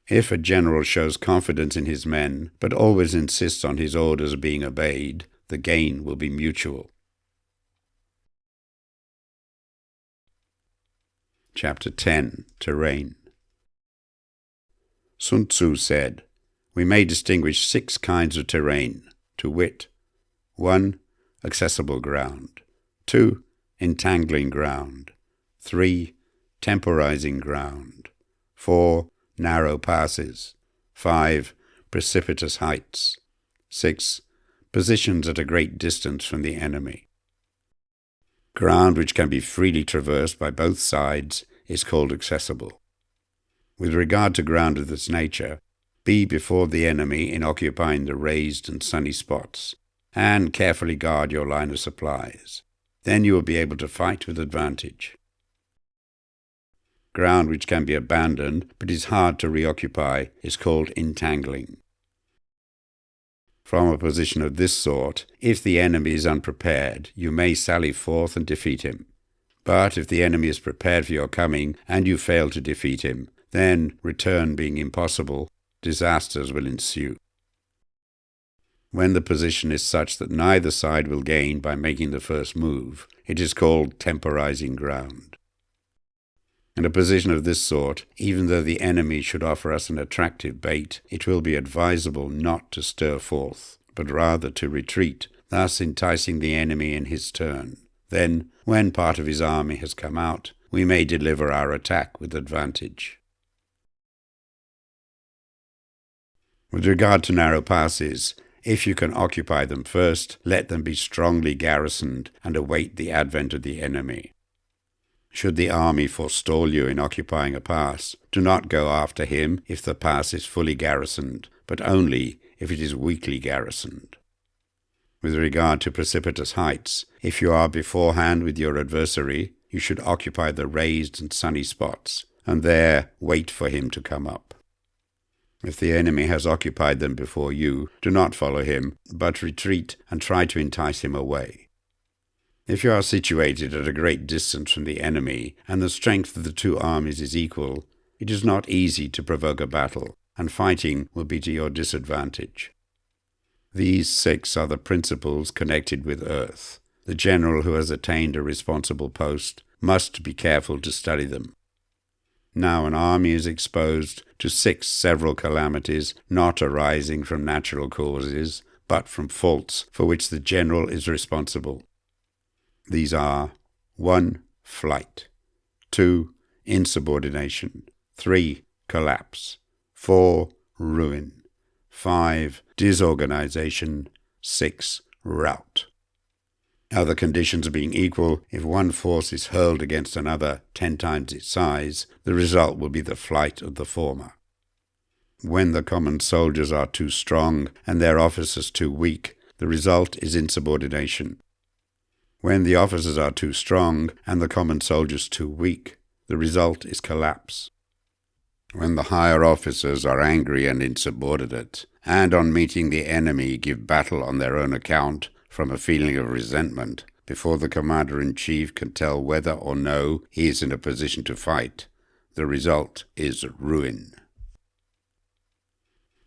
If a general shows confidence in his men, but always insists on his orders being obeyed, the gain will be mutual. Chapter 10. Terrain. Sun Tzu said, We may distinguish 6 kinds of terrain, to wit: 1. Accessible ground. 2. Entangling ground. 3. Temporizing ground. 4. Narrow passes. 5. Precipitous heights. 6. Positions at a great distance from the enemy. Ground which can be freely traversed by both sides is called accessible. With regard to ground of this nature, be before the enemy in occupying the raised and sunny spots, and carefully guard your line of supplies. Then you will be able to fight with advantage. Ground which can be abandoned but is hard to reoccupy is called entangling. From a position of this sort, if the enemy is unprepared, you may sally forth and defeat him. But if the enemy is prepared for your coming, and you fail to defeat him, then, return being impossible, disasters will ensue. When the position is such that neither side will gain by making the first move, it is called temporizing ground. In a position of this sort, even though the enemy should offer us an attractive bait, it will be advisable not to stir forth, but rather to retreat, thus enticing the enemy in his turn. Then, when part of his army has come out, we may deliver our attack with advantage. With regard to narrow passes, if you can occupy them first, let them be strongly garrisoned and await the advent of the enemy. Should the army forestall you in occupying a pass, do not go after him if the pass is fully garrisoned, but only if it is weakly garrisoned. With regard to precipitous heights, if you are beforehand with your adversary, you should occupy the raised and sunny spots, and there wait for him to come up. If the enemy has occupied them before you, do not follow him, but retreat and try to entice him away. If you are situated at a great distance from the enemy, and the strength of the 2 armies is equal, it is not easy to provoke a battle, and fighting will be to your disadvantage. These 6 are the principles connected with earth. The general who has attained a responsible post must be careful to study them. Now an army is exposed to 6 several calamities, not arising from natural causes, but from faults for which the general is responsible. These are: 1. Flight. 2. Insubordination. 3. Collapse. 4. Ruin. 5. Disorganization. 6. Rout. Other conditions being equal, if one force is hurled against another 10 times its size, the result will be the flight of the former. When the common soldiers are too strong and their officers too weak, the result is insubordination. When the officers are too strong and the common soldiers too weak, the result is collapse. When the higher officers are angry and insubordinate, and on meeting the enemy give battle on their own account from a feeling of resentment, before the commander-in-chief can tell whether or no he is in a position to fight, the result is ruin.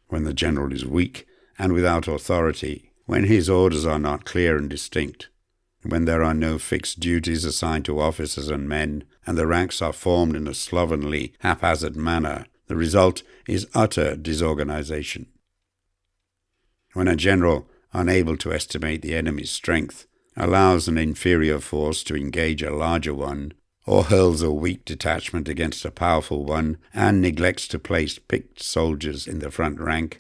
When the general is weak and without authority, when his orders are not clear and distinct, when there are no fixed duties assigned to officers and men, and the ranks are formed in a slovenly, haphazard manner, the result is utter disorganization. When a general, unable to estimate the enemy's strength, allows an inferior force to engage a larger one, or hurls a weak detachment against a powerful one, and neglects to place picked soldiers in the front rank,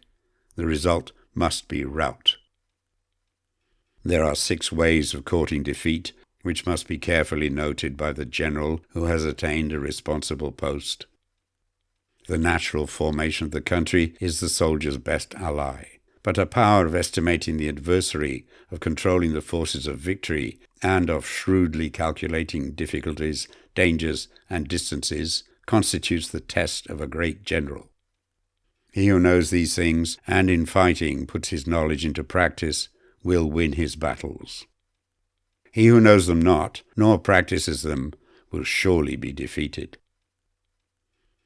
the result must be rout. There are 6 ways of courting defeat, which must be carefully noted by the general who has attained a responsible post. The natural formation of the country is the soldier's best ally, but a power of estimating the adversary, of controlling the forces of victory, and of shrewdly calculating difficulties, dangers, and distances constitutes the test of a great general. He who knows these things, and in fighting puts his knowledge into practice, will win his battles. He who knows them not, nor practices them, will surely be defeated.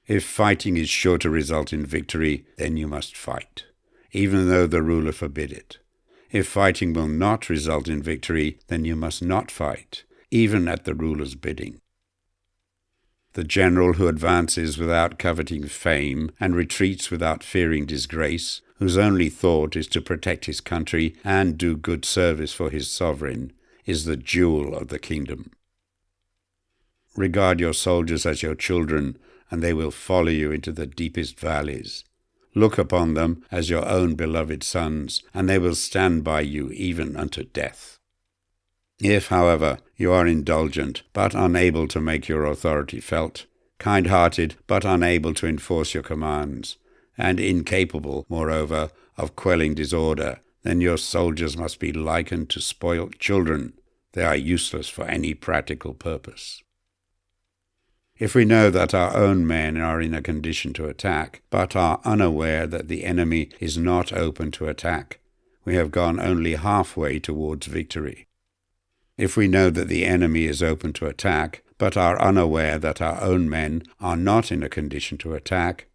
If fighting is sure to result in victory, then you must fight, even though the ruler forbid it. If fighting will not result in victory, then you must not fight, even at the ruler's bidding. The general who advances without coveting fame and retreats without fearing disgrace, whose only thought is to protect his country and do good service for his sovereign, is the jewel of the kingdom. Regard your soldiers as your children, and they will follow you into the deepest valleys. Look upon them as your own beloved sons, and they will stand by you even unto death. If, however, you are indulgent, but unable to make your authority felt, kind-hearted, but unable to enforce your commands, and incapable, moreover, of quelling disorder, then your soldiers must be likened to spoilt children. They are useless for any practical purpose. If we know that our own men are in a condition to attack, but are unaware that the enemy is not open to attack, we have gone only halfway towards victory. If we know that the enemy is open to attack, but are unaware that our own men are not in a condition to attack,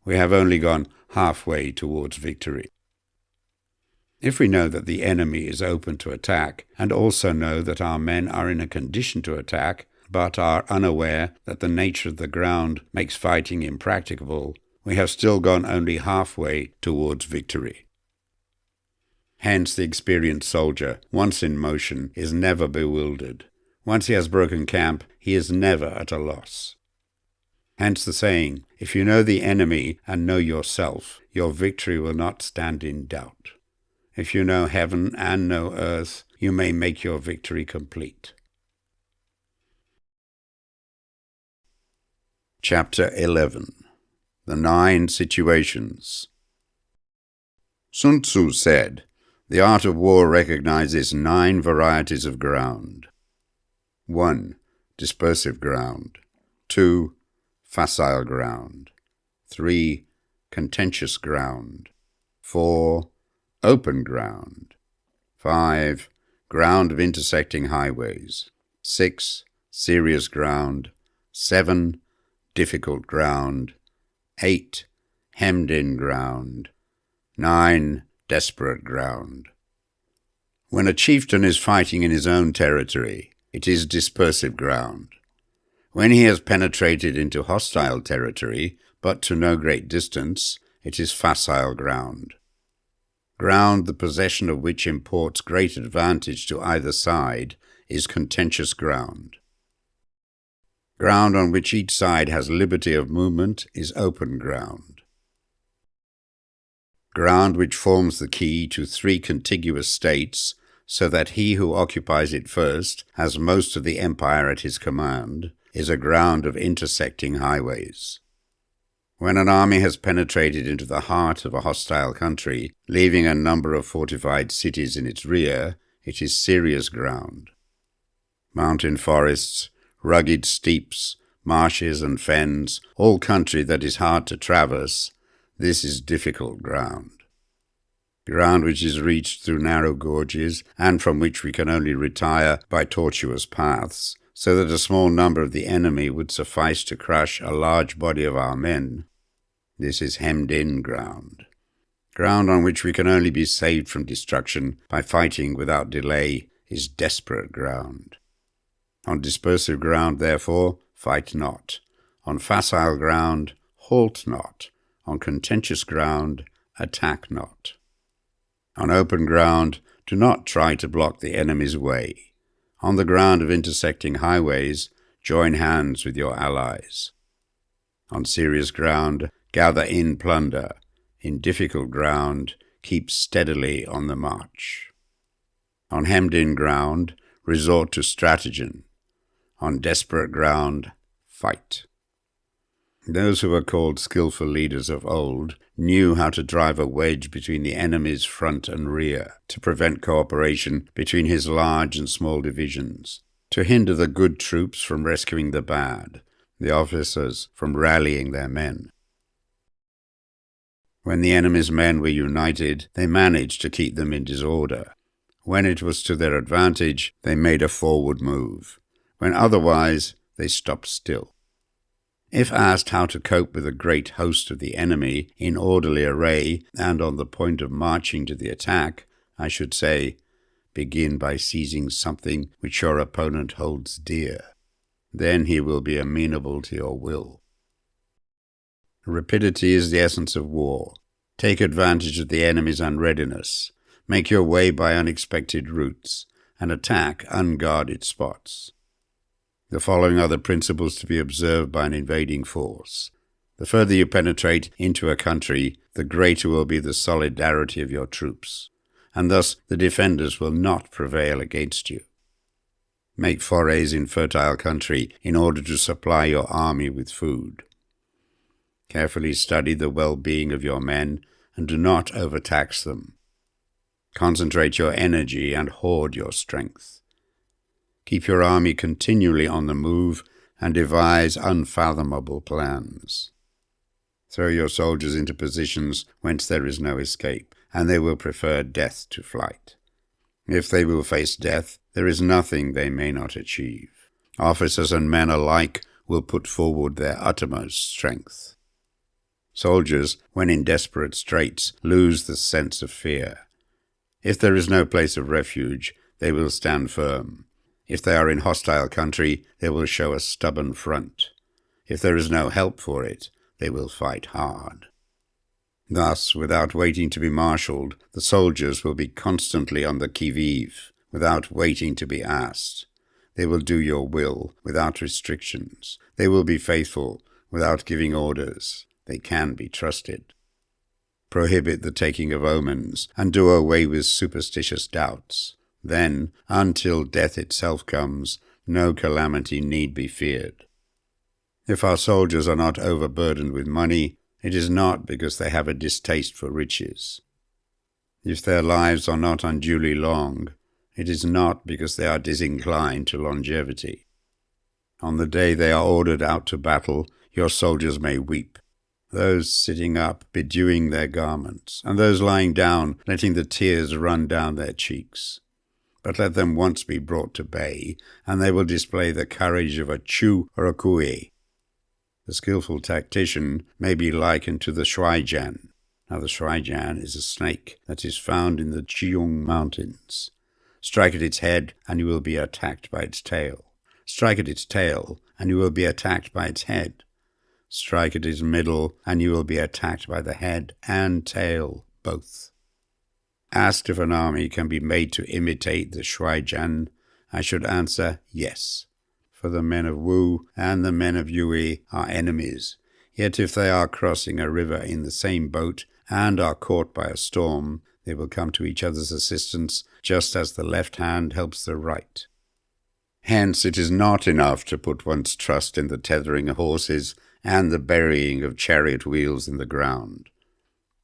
we have only gone halfway towards victory. If we know that the enemy is open to attack, and also know that our men are in a condition to attack, but are unaware that the nature of the ground makes fighting impracticable, we have still gone only halfway towards victory. Hence the experienced soldier, once in motion, is never bewildered. Once he has broken camp, he is never at a loss. Hence the saying, if you know the enemy and know yourself, your victory will not stand in doubt. If you know heaven and know earth, you may make your victory complete. Chapter 11. The 9 Situations. Sun Tzu said, "The art of war recognizes 9 varieties of ground. 1. Dispersive ground. 2. Facile ground. 3. Contentious ground. 4. Open ground. 5. Ground of intersecting highways. 6. Serious ground. 7. Difficult ground. 8. Hemmed-in ground. 9. Desperate ground." When a chieftain is fighting in his own territory, it is dispersive ground. When he has penetrated into hostile territory, but to no great distance, it is facile ground. Ground the possession of which imports great advantage to either side is contentious ground. Ground on which each side has liberty of movement is open ground. Ground which forms the key to 3 contiguous states, so that he who occupies it first has most of the empire at his command, is a ground of intersecting highways. When an army has penetrated into the heart of a hostile country, leaving a number of fortified cities in its rear, it is serious ground. Mountain forests, rugged steeps, marshes and fens, all country that is hard to traverse, this is difficult ground. Ground which is reached through narrow gorges, and from which we can only retire by tortuous paths, so that a small number of the enemy would suffice to crush a large body of our men. This is hemmed-in ground. Ground on which we can only be saved from destruction by fighting without delay is desperate ground. On dispersive ground, therefore, fight not. On facile ground, halt not. On contentious ground, attack not. On open ground, do not try to block the enemy's way. On the ground of intersecting highways, join hands with your allies. On serious ground, gather in plunder. In difficult ground, keep steadily on the march. On hemmed-in ground, resort to stratagem. On desperate ground, fight. Those who were called skillful leaders of old knew how to drive a wedge between the enemy's front and rear, to prevent cooperation between his large and small divisions, to hinder the good troops from rescuing the bad, the officers from rallying their men. When the enemy's men were united, they managed to keep them in disorder. When it was to their advantage, they made a forward move. When otherwise, they stopped still. If asked how to cope with a great host of the enemy in orderly array and on the point of marching to the attack, I should say, begin by seizing something which your opponent holds dear. Then he will be amenable to your will. Rapidity is the essence of war. Take advantage of the enemy's unreadiness. Make your way by unexpected routes, and attack unguarded spots. The following are the principles to be observed by an invading force. The further you penetrate into a country, the greater will be the solidarity of your troops, and thus the defenders will not prevail against you. Make forays in fertile country in order to supply your army with food. Carefully study the well-being of your men, and do not overtax them. Concentrate your energy and hoard your strength. Keep your army continually on the move, and devise unfathomable plans. Throw your soldiers into positions whence there is no escape, and they will prefer death to flight. If they will face death, there is nothing they may not achieve. Officers and men alike will put forward their uttermost strength. Soldiers, when in desperate straits, lose the sense of fear. If there is no place of refuge, they will stand firm. If they are in hostile country, they will show a stubborn front. If there is no help for it, they will fight hard. Thus, without waiting to be marshalled, the soldiers will be constantly on the qui-vive, without waiting to be asked. They will do your will without restrictions. They will be faithful without giving orders. They can be trusted. Prohibit the taking of omens, and do away with superstitious doubts. Then, until death itself comes, no calamity need be feared. If our soldiers are not overburdened with money, it is not because they have a distaste for riches. If their lives are not unduly long, it is not because they are disinclined to longevity. On the day they are ordered out to battle, your soldiers may weep, those sitting up bedewing their garments, and those lying down letting the tears run down their cheeks. But let them once be brought to bay, and they will display the courage of a Chu or a Kui. The skillful tactician may be likened to the shuaijian. Now the shuaijian is a snake that is found in the Jiong Mountains. Strike at its head, and you will be attacked by its tail. Strike at its tail, and you will be attacked by its head. Strike at its middle, and you will be attacked by the head and tail, both. Asked if an army can be made to imitate the shuaijian, I should answer yes. For the men of Wu and the men of Yue are enemies, yet if they are crossing a river in the same boat and are caught by a storm, they will come to each other's assistance, just as the left hand helps the right. Hence it is not enough to put one's trust in the tethering of horses and the burying of chariot wheels in the ground.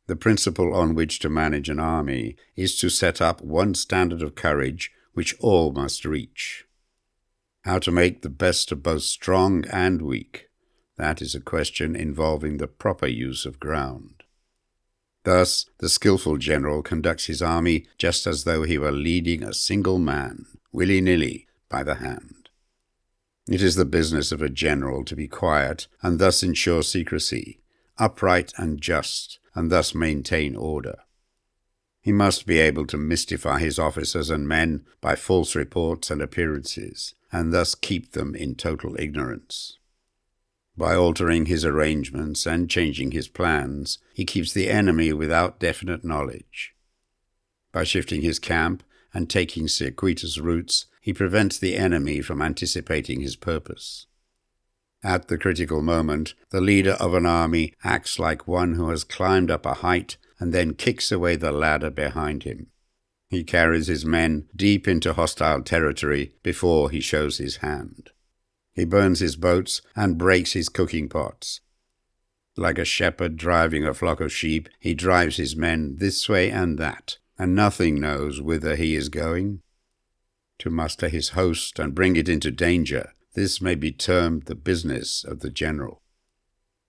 The principle on which to manage an army is to set up one standard of courage which all must reach. How to make the best of both strong and weak, that is a question involving the proper use of ground. Thus, the skillful general conducts his army just as though he were leading a single man, willy-nilly, by the hand. It is the business of a general to be quiet and thus ensure secrecy, upright and just, and thus maintain order. He must be able to mystify his officers and men by false reports and appearances, and thus keep them in total ignorance. By altering his arrangements and changing his plans, he keeps the enemy without definite knowledge. By shifting his camp and taking circuitous routes, he prevents the enemy from anticipating his purpose. At the critical moment, the leader of an army acts like one who has climbed up a height and then kicks away the ladder behind him. He carries his men deep into hostile territory before he shows his hand. He burns his boats and breaks his cooking pots. Like a shepherd driving a flock of sheep, he drives his men this way and that, and nothing knows whither he is going. To muster his host and bring it into danger, this may be termed the business of the general.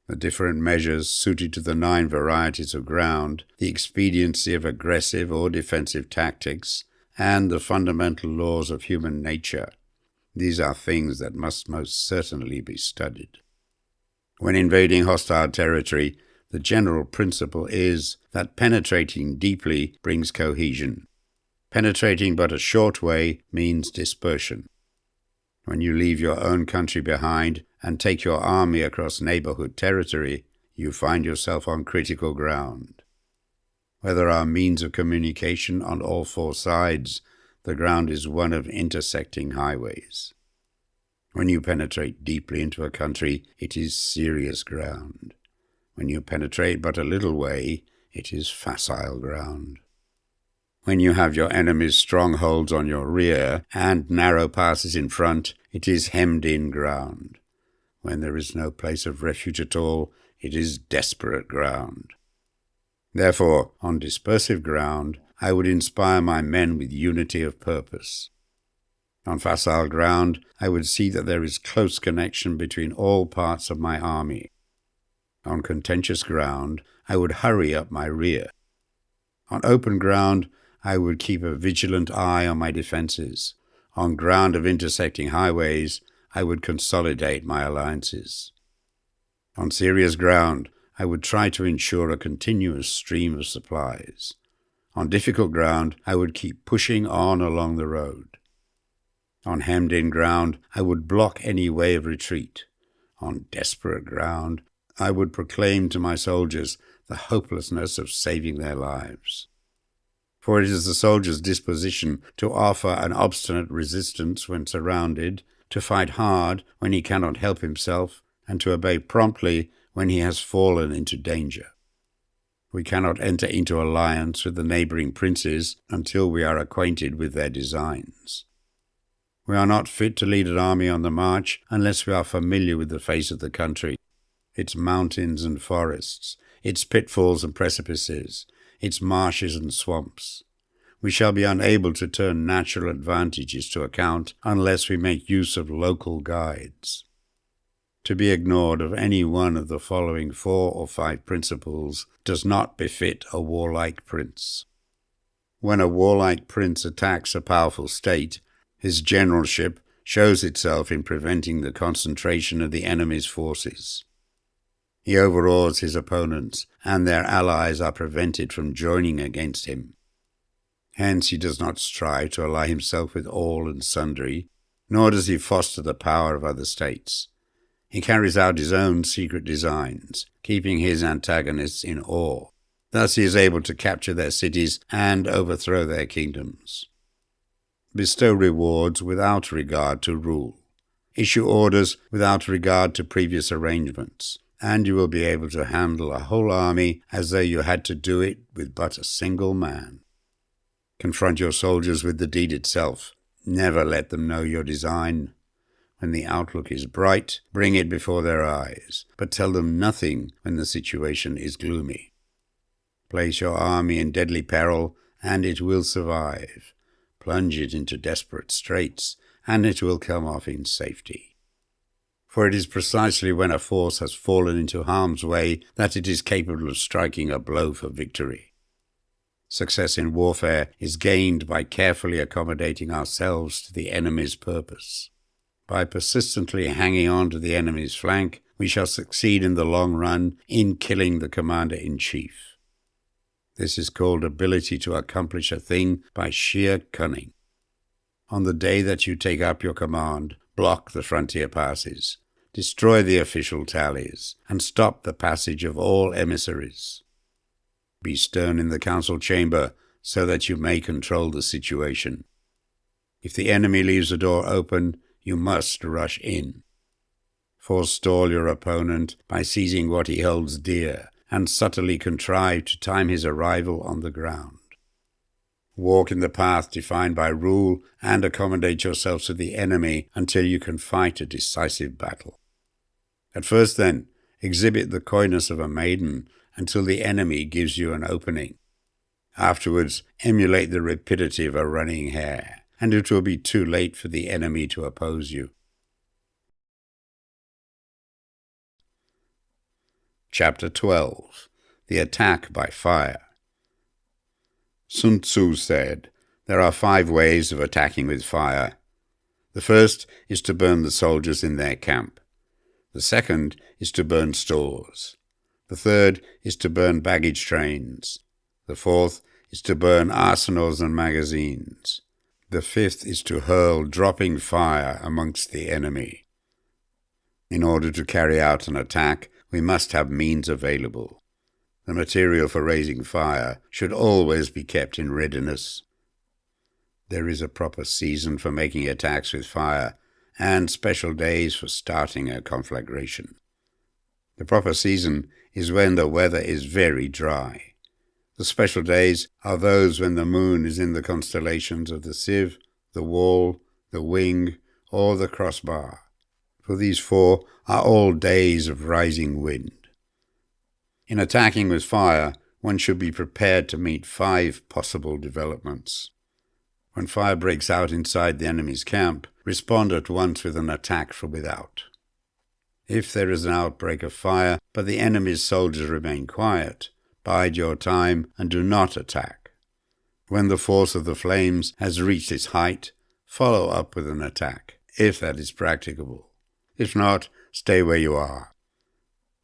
The different measures suited to the 9 varieties of ground, the expediency of aggressive or defensive tactics, and the fundamental laws of human nature. These are things that must most certainly be studied. When invading hostile territory, the general principle is that penetrating deeply brings cohesion. Penetrating but a short way means dispersion. When you leave your own country behind and take your army across neighborhood territory, you find yourself on critical ground. Where there are means of communication on all four sides, the ground is one of intersecting highways. When you penetrate deeply into a country, it is serious ground. When you penetrate but a little way, it is facile ground. When you have your enemy's strongholds on your rear and narrow passes in front, it is hemmed-in ground. When there is no place of refuge at all, it is desperate ground. Therefore, on dispersive ground, I would inspire my men with unity of purpose. On facile ground, I would see that there is close connection between all parts of my army. On contentious ground, I would hurry up my rear. On open ground, I would keep a vigilant eye on my defenses. On ground of intersecting highways, I would consolidate my alliances. On serious ground, I would try to ensure a continuous stream of supplies. On difficult ground, I would keep pushing on along the road. On hemmed-in ground, I would block any way of retreat. On desperate ground, I would proclaim to my soldiers the hopelessness of saving their lives. For it is the soldier's disposition to offer an obstinate resistance when surrounded, to fight hard when he cannot help himself, and to obey promptly when he has fallen into danger. We cannot enter into alliance with the neighboring princes until we are acquainted with their designs. We are not fit to lead an army on the march unless we are familiar with the face of the country, its mountains and forests, its pitfalls and precipices, its marshes and swamps. We shall be unable to turn natural advantages to account unless we make use of local guides. To be ignored of any one of the following 4 or 5 principles does not befit a warlike prince. When a warlike prince attacks a powerful state, his generalship shows itself in preventing the concentration of the enemy's forces. He overawes his opponents, and their allies are prevented from joining against him. Hence he does not strive to ally himself with all and sundry, nor does he foster the power of other states. He carries out his own secret designs, keeping his antagonists in awe. Thus he is able to capture their cities and overthrow their kingdoms. Bestow rewards without regard to rule. Issue orders without regard to previous arrangements, and you will be able to handle a whole army as though you had to do it with but a single man. Confront your soldiers with the deed itself. Never let them know your design. When the outlook is bright, bring it before their eyes, but tell them nothing when the situation is gloomy. Place your army in deadly peril, and it will survive. Plunge it into desperate straits, and it will come off in safety. For it is precisely when a force has fallen into harm's way that it is capable of striking a blow for victory. Success in warfare is gained by carefully accommodating ourselves to the enemy's purpose. By persistently hanging on to the enemy's flank, we shall succeed in the long run in killing the commander-in-chief. This is called ability to accomplish a thing by sheer cunning. On the day that you take up your command, block the frontier passes, destroy the official tallies, and stop the passage of all emissaries. Be stern in the council chamber so that you may control the situation. If the enemy leaves the door open, you must rush in. Forestall your opponent by seizing what he holds dear, and subtly contrive to time his arrival on the ground. Walk in the path defined by rule, and accommodate yourselves to the enemy until you can fight a decisive battle. At first, then, exhibit the coyness of a maiden until the enemy gives you an opening. Afterwards, emulate the rapidity of a running hare, and it will be too late for the enemy to oppose you. Chapter 12. The Attack by Fire. Sun Tzu said, "There are 5 ways of attacking with fire. The first is to burn the soldiers in their camp. The second is to burn stores. The third is to burn baggage trains. The fourth is to burn arsenals and magazines. The fifth is to hurl dropping fire amongst the enemy. In order to carry out an attack, we must have means available. The material for raising fire should always be kept in readiness. There is a proper season for making attacks with fire, and special days for starting a conflagration. The proper season is when the weather is very dry. The special days are those when the moon is in the constellations of the sieve, the wall, the wing, or the crossbar. For these four are all days of rising wind. In attacking with fire, one should be prepared to meet 5 possible developments. When fire breaks out inside the enemy's camp, respond at once with an attack from without. If there is an outbreak of fire, but the enemy's soldiers remain quiet, bide your time and do not attack. When the force of the flames has reached its height, follow up with an attack, if that is practicable. If not, stay where you are.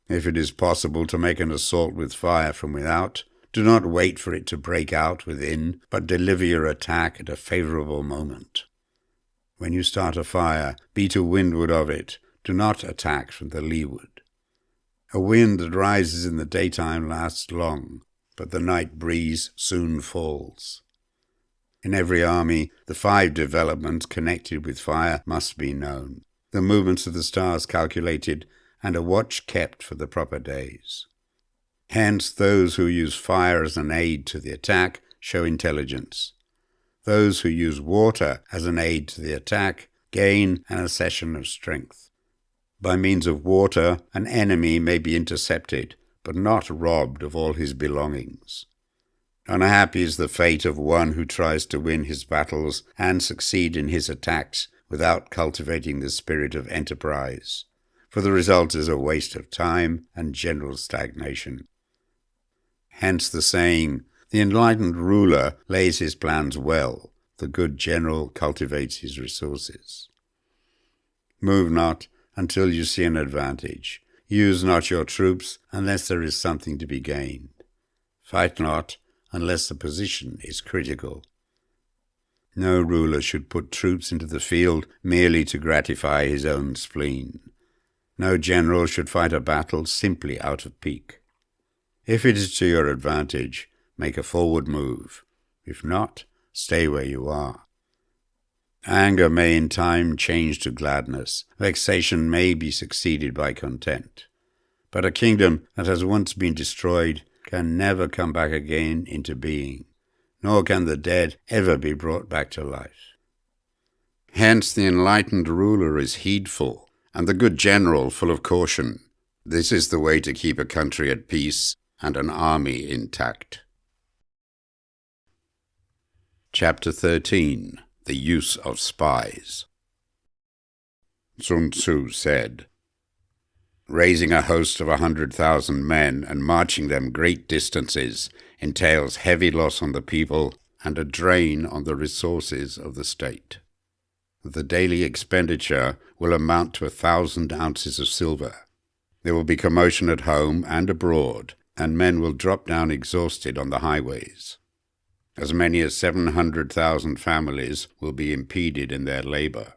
If it is possible to make an assault with fire from without, do not wait for it to break out within, but deliver your attack at a favorable moment. When you start a fire, be to windward of it. Do not attack from the leeward. A wind that rises in the daytime lasts long, but the night breeze soon falls. In every army, the 5 developments connected with fire must be known, the movements of the stars calculated, and a watch kept for the proper days. Hence, those who use fire as an aid to the attack show intelligence. Those who use water as an aid to the attack gain an accession of strength. By means of water, an enemy may be intercepted, but not robbed of all his belongings. Unhappy is the fate of one who tries to win his battles and succeed in his attacks without cultivating the spirit of enterprise, for the result is a waste of time and general stagnation. Hence the saying, "The enlightened ruler lays his plans well, the good general cultivates his resources." Move not until you see an advantage. Use not your troops unless there is something to be gained. Fight not unless the position is critical. No ruler should put troops into the field merely to gratify his own spleen. No general should fight a battle simply out of pique. If it is to your advantage, make a forward move. If not, stay where you are. Anger may in time change to gladness. Vexation may be succeeded by content. But a kingdom that has once been destroyed can never come back again into being, nor can the dead ever be brought back to life. Hence the enlightened ruler is heedful, and the good general full of caution. This is the way to keep a country at peace and an army intact. Chapter 13. The Use of Spies. Sun Tzu said, "Raising a host of 100,000 men and marching them great distances entails heavy loss on the people and a drain on the resources of the state. The daily expenditure will amount to 1,000 ounces of silver. There will be commotion at home and abroad, and men will drop down exhausted on the highways. As many as 700,000 families will be impeded in their labor.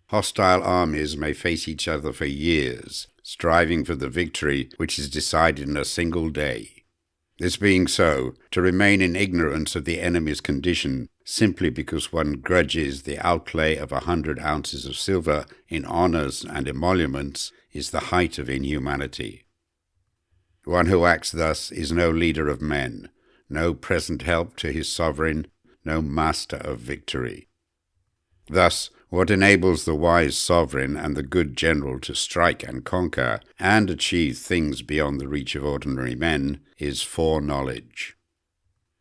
Hostile armies may face each other for years, striving for the victory which is decided in a single day. This being so, to remain in ignorance of the enemy's condition simply because one grudges the outlay of 100 ounces of silver in honors and emoluments is the height of inhumanity. One who acts thus is no leader of men, no present help to his sovereign, no master of victory. Thus, what enables the wise sovereign and the good general to strike and conquer and achieve things beyond the reach of ordinary men is foreknowledge.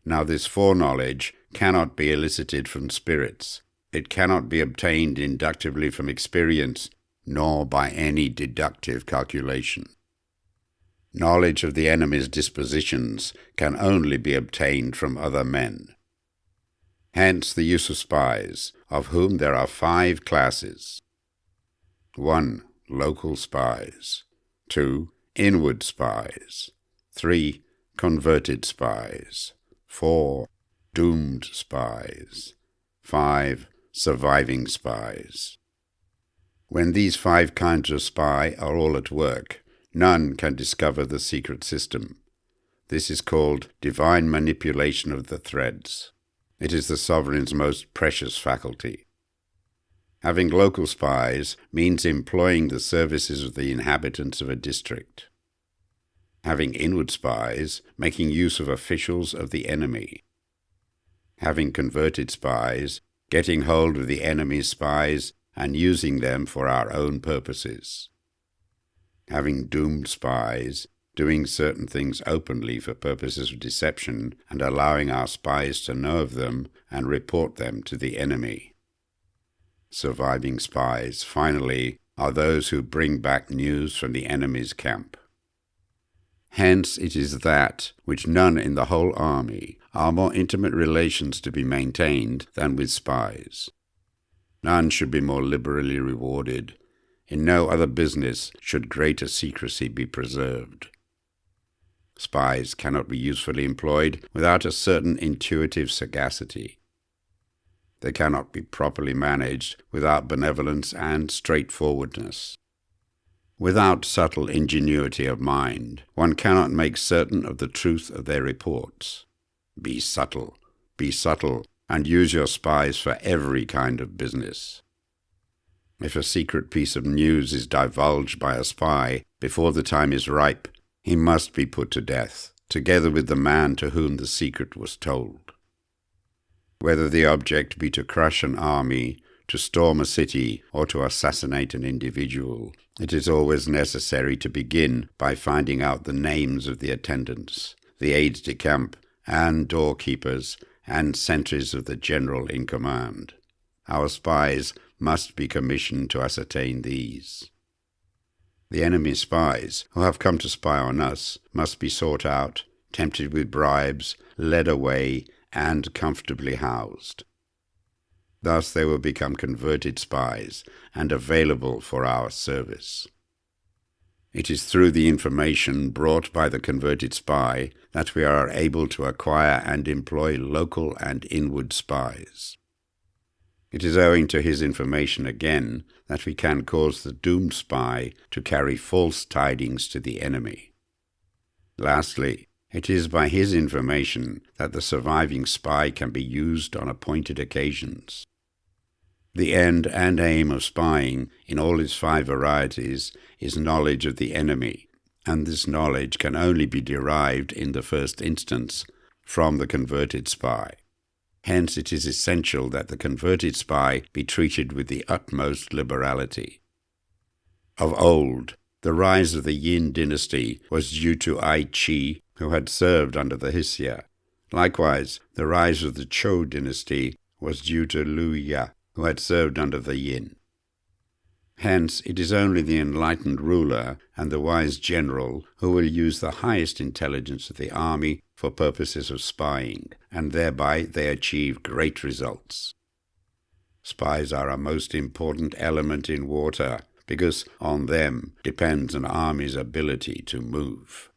Now this foreknowledge cannot be elicited from spirits. It cannot be obtained inductively from experience, nor by any deductive calculation. Knowledge of the enemy's dispositions can only be obtained from other men. Hence the use of spies, of whom there are 5 classes. 1. Local spies. 2. Inward spies. 3. Converted spies. 4. Doomed spies. 5. Surviving spies. When these 5 kinds of spy are all at work, none can discover the secret system. This is called divine manipulation of the threads. It is the sovereign's most precious faculty. Having local spies means employing the services of the inhabitants of a district. Having inward spies, making use of officials of the enemy. Having converted spies, getting hold of the enemy's spies and using them for our own purposes. Having doomed spies, doing certain things openly for purposes of deception and allowing our spies to know of them and report them to the enemy. Surviving spies, finally, are those who bring back news from the enemy's camp. Hence it is that which none in the whole army are more intimate relations to be maintained than with spies. None should be more liberally rewarded. In no other business should greater secrecy be preserved. Spies cannot be usefully employed without a certain intuitive sagacity. They cannot be properly managed without benevolence and straightforwardness. Without subtle ingenuity of mind, one cannot make certain of the truth of their reports. Be subtle, and use your spies for every kind of business. If a secret piece of news is divulged by a spy before the time is ripe, he must be put to death, together with the man to whom the secret was told. Whether the object be to crush an army, to storm a city, or to assassinate an individual, it is always necessary to begin by finding out the names of the attendants, the aides-de-camp, and doorkeepers, and sentries of the general in command. Our spies must be commissioned to ascertain these. The enemy's spies, who have come to spy on us, must be sought out, tempted with bribes, led away, and comfortably housed. Thus they will become converted spies and available for our service. It is through the information brought by the converted spy that we are able to acquire and employ local and inward spies. It is owing to his information again that we can cause the doomed spy to carry false tidings to the enemy. Lastly, it is by his information that the surviving spy can be used on appointed occasions. The end and aim of spying, in all its 5 varieties, is knowledge of the enemy, and this knowledge can only be derived in the first instance from the converted spy. Hence it is essential that the converted spy be treated with the utmost liberality. Of old, the rise of the Yin dynasty was due to Ai Chi, who had served under the Hsia. Likewise, the rise of the Chou dynasty was due to Liu Ya, who had served under the Yin. Hence, it is only the enlightened ruler and the wise general who will use the highest intelligence of the army for purposes of spying, and thereby they achieve great results. Spies are a most important element in warfare, because on them depends an army's ability to move.